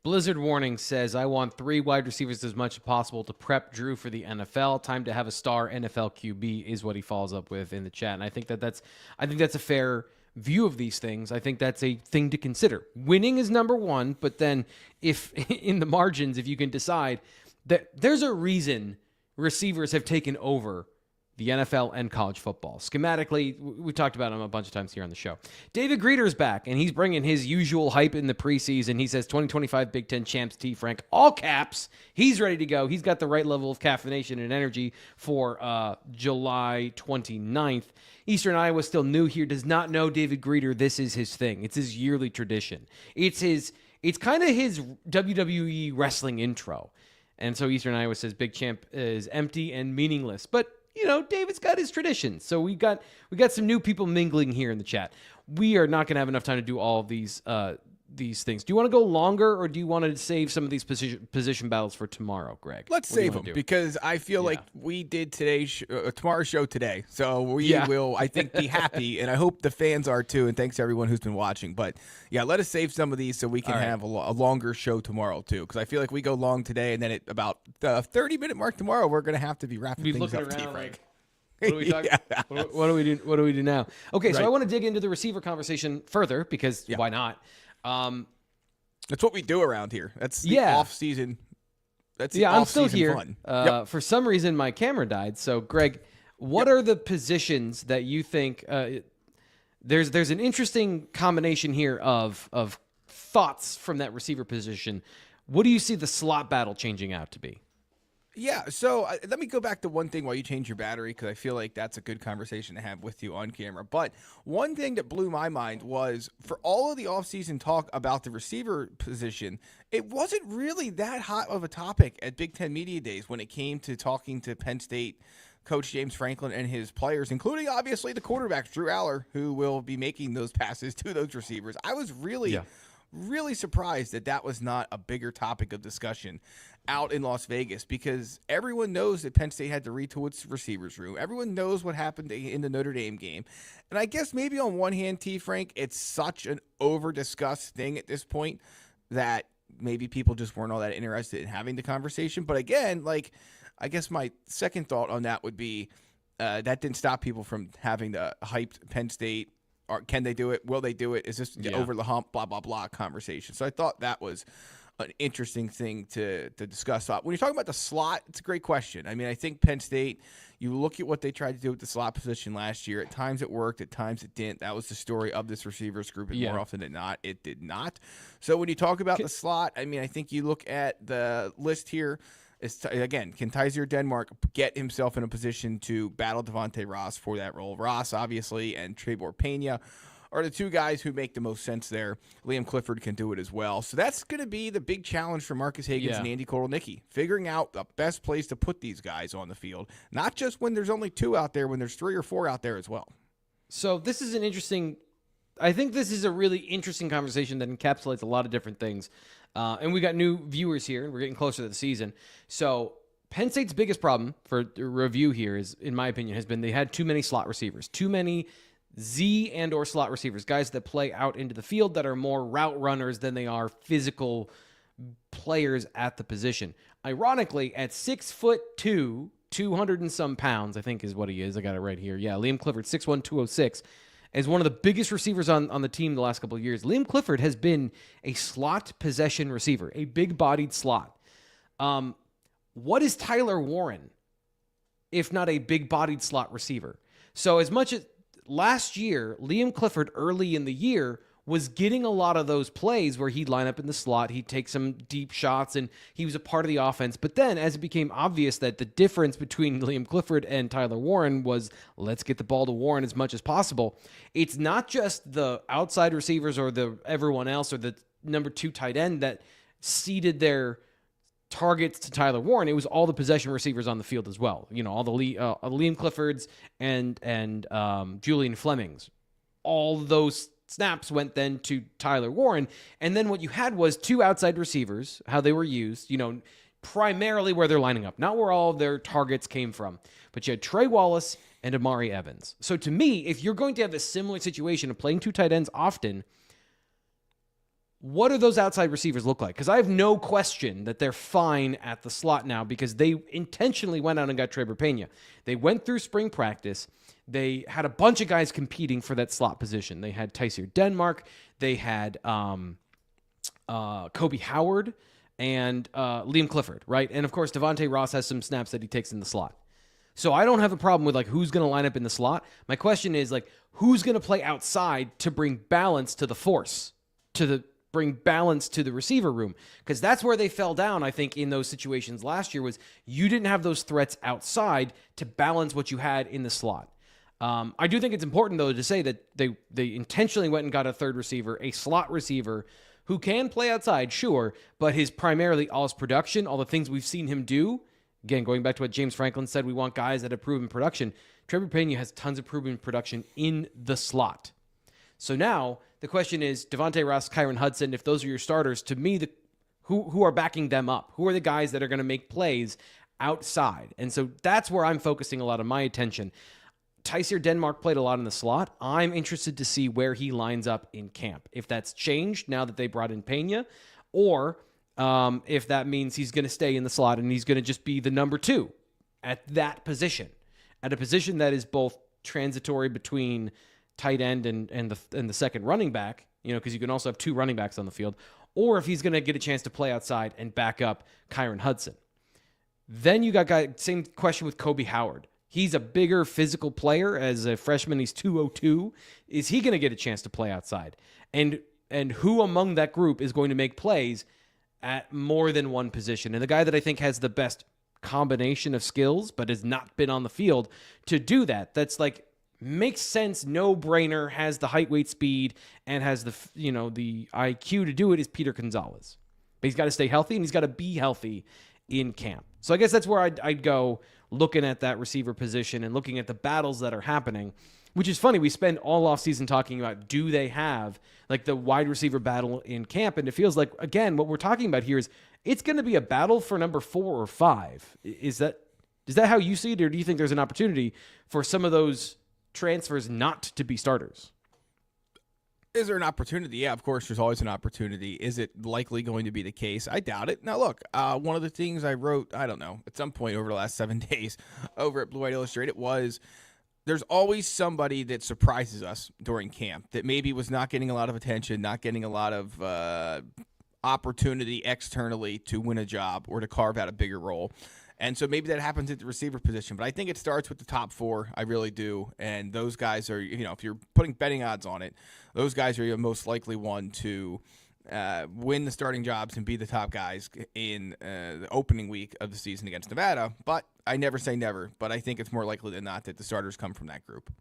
Blizzard Warning says, I want 3 wide receivers as much as possible to prep Drew for the NFL. Time to have a star NFL QB is what he follows up with in the chat. And I think that's a fair view of these things. I think that's a thing to consider. Winning is number one, but then if in the margins, if you can decide that there's a reason receivers have taken over the NFL and college football. Schematically, we talked about him a bunch of times here on the show. David Greeter's back, and he's bringing his usual hype in the preseason. He says 2025 Big Ten champs T. Frank, all caps. He's ready to go. He's got the right level of caffeination and energy for July 29th. Eastern Iowa still new here, does not know David Greeter. This is his thing. It's his yearly tradition. It's kind of his WWE wrestling intro. And so Eastern Iowa says Big Champ is empty and meaningless. But David's got his traditions. So we got some new people mingling here in the chat. We are not going to have enough time to do all of these things. Do you want to go longer, or do you want to save some of these position battles for tomorrow, Greg? Let's save them because I feel like we did tomorrow's show today. So we will, I think, be happy, and I hope the fans are too, and thanks to everyone who's been watching. But, let us save some of these so we can have a longer show tomorrow too, because I feel like we go long today, and then at about the 30-minute mark tomorrow, we're going to have to be wrapping things up. What do we talk? What do we do? What do we do now? Okay, so I want to dig into the receiver conversation further because why not? That's what we do around here. That's the off season. That's the I'm still here. Fun. For some reason, my camera died. So, Greg, what are the positions that you think? There's an interesting combination here of thoughts from that receiver position. What do you see the slot battle changing out to be? Yeah, so let me go back to one thing while you change your battery, because I feel like that's a good conversation to have with you on camera. But one thing that blew my mind was, for all of the offseason talk about the receiver position, it wasn't really that hot of a topic at Big Ten Media Days when it came to talking to Penn State Coach James Franklin and his players, including obviously the quarterbacks, Drew Allar, who will be making those passes to those receivers. I was really really surprised that was not a bigger topic of discussion out in Las Vegas, because everyone knows that Penn State had to retool its receivers room. Everyone knows what happened in the Notre Dame game. And I guess maybe on one hand, T. Frank, it's such an over-discussed thing at this point that maybe people just weren't all that interested in having the conversation. But again, like, I guess my second thought on that would be that didn't stop people from having the hyped Penn State, or can they do it? Will they do it? Is this over the hump? Blah, blah, blah conversation. So I thought that was an interesting thing to discuss. When you're talking about the slot, it's a great question. I mean, I think Penn State, you look at what they tried to do with the slot position last year. At times it worked, at times it didn't. That was the story of this receivers group, and more often than not, it did not. So when you talk about the slot, I mean, I think you look at the list here. Again, can Tysier Denmark get himself in a position to battle Devontae Ross for that role? Ross, obviously, and Trebor Pena are the two guys who make the most sense there. Liam Clifford can do it as well. So that's going to be the big challenge for Marcus Hagans and Andy Kotelnicki, figuring out the best place to put these guys on the field, not just when there's only two out there, when there's 3 or 4 out there as well. So this is I think this is a really interesting conversation that encapsulates a lot of different things. And we got new viewers here, and we're getting closer to the season. So Penn State's biggest problem for review here is, in my opinion, has been they had too many slot receivers, too many Z and or slot receivers, guys that play out into the field that are more route runners than they are physical players at the position. Ironically, at 6'2", 200 and some pounds, I think is what he is. I got it right here. Yeah, Liam Clifford, 6'1", 206, is one of the biggest receivers on the team the last couple of years. Liam Clifford has been a slot possession receiver, a big-bodied slot. What is Tyler Warren, if not a big-bodied slot receiver? So as much as last year, Liam Clifford early in the year was getting a lot of those plays where he'd line up in the slot, he'd take some deep shots, and he was a part of the offense. But then, as it became obvious that the difference between Liam Clifford and Tyler Warren was, let's get the ball to Warren as much as possible, it's not just the outside receivers or the everyone else or the number 2 tight end that ceded their targets to Tyler Warren. It was all the possession receivers on the field as well. You know, all the Liam Cliffords and Julian Flemings. All those snaps went then to Tyler Warren. And then what you had was 2 outside receivers, how they were used, you know, primarily where they're lining up, not where all of their targets came from. But you had Trey Wallace and Amari Evans. So to me, if you're going to have a similar situation of playing 2 tight ends often, what do those outside receivers look like? Because I have no question that they're fine at the slot now because they intentionally went out and got Trebor Pena. They went through spring practice. They had a bunch of guys competing for that slot position. They had Tysier Denmark. They had Kobe Howard and Liam Clifford, right? And, of course, Devontae Ross has some snaps that he takes in the slot. So I don't have a problem with, like, who's going to line up in the slot. My question is, like, who's going to play outside to bring balance to the force, bring balance to the receiver room, because that's where they fell down, I think, in those situations last year was you didn't have those threats outside to balance what you had in the slot. I do think it's important, though, to say that they intentionally went and got a third receiver, a slot receiver, who can play outside, sure, but his primarily all his production, all the things we've seen him do, again, going back to what James Franklin said, we want guys that have proven production. Trebor Pena has tons of proven production in the slot. So now the question is, Devontae Ross, Kyron Hudson, if those are your starters, to me, who are backing them up? Who are the guys that are going to make plays outside? And so that's where I'm focusing a lot of my attention. Tysier Denmark played a lot in the slot. I'm interested to see where he lines up in camp. If that's changed now that they brought in Pena, or if that means he's going to stay in the slot and he's going to just be the number 2 at that position, at a position that is both transitory between tight end and the second running back, you know, because you can also have 2 running backs on the field, or if he's going to get a chance to play outside and back up Kyron Hudson. Then you got same question with Kobe Howard. He's a bigger physical player. As a freshman, he's 202. Is he going to get a chance to play outside? And who among that group is going to make plays at more than one position? And the guy that I think has the best combination of skills but has not been on the field to do that, that's like makes sense, no-brainer, has the height, weight, speed, and has the IQ to do it, is Peter Gonzalez. But he's got to stay healthy, and he's got to be healthy in camp. So I guess that's where I'd go looking at that receiver position and looking at the battles that are happening. which is funny. We spend all offseason talking about, do they have like the wide receiver battle in camp? And it feels like, again, what we're talking about here is it's going to be a battle for number 4 or 5. Is that how you see it? Or do you think there's an opportunity for some of those transfers not to be starters? Is there an opportunity? Yeah, of course, there's always an opportunity. Is it likely going to be the case? I doubt it. Now, look, one of the things I wrote, I don't know, at some point over the last 7 days over at Blue White Illustrated was there's always somebody that surprises us during camp that maybe was not getting a lot of attention, not getting a lot of opportunity externally to win a job or to carve out a bigger role. And so maybe that happens at the receiver position. But I think it starts with the top 4. I really do. And those guys are, if you're putting betting odds on it, those guys are your most likely one to win the starting jobs and be the top guys in the opening week of the season against Nevada. But I never say never. But I think it's more likely than not that the starters come from that group.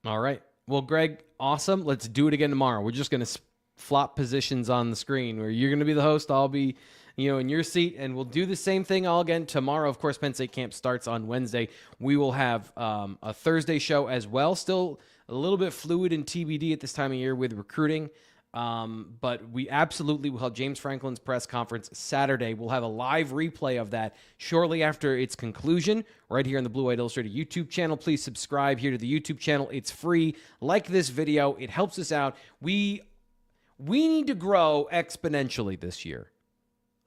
All right. Well, Greg, awesome. Let's do it again tomorrow. We're just going to flop positions on the screen where you're going to be the host. I'll be in your seat, and we'll do the same thing all again tomorrow. Of course, Penn State camp starts on Wednesday. We will have a Thursday show as well. Still a little bit fluid and TBD at this time of year with recruiting, but we absolutely will have James Franklin's press conference Saturday. We'll have a live replay of that shortly after its conclusion right here on the Blue White Illustrated YouTube channel. Please subscribe here to the YouTube channel. It's free. Like this video. It helps us out. We need to grow exponentially this year.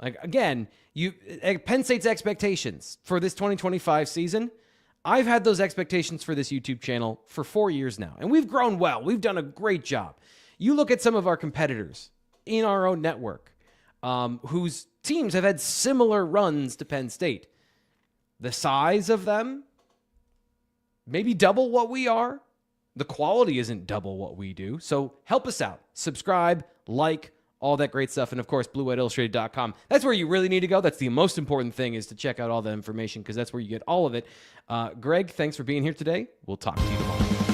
Like, again, Penn State's expectations for this 2025 season, I've had those expectations for this YouTube channel for 4 years now, and we've grown well. We've done a great job. You look at some of our competitors in our own network whose teams have had similar runs to Penn State. The size of them, maybe double what we are. The quality isn't double what we do. So help us out. Subscribe, like, all that great stuff. And, of course, BlueWhiteIllustrated.com. That's where you really need to go. That's the most important thing, is to check out all the information, because that's where you get all of it. Greg, thanks for being here today. We'll talk to you tomorrow.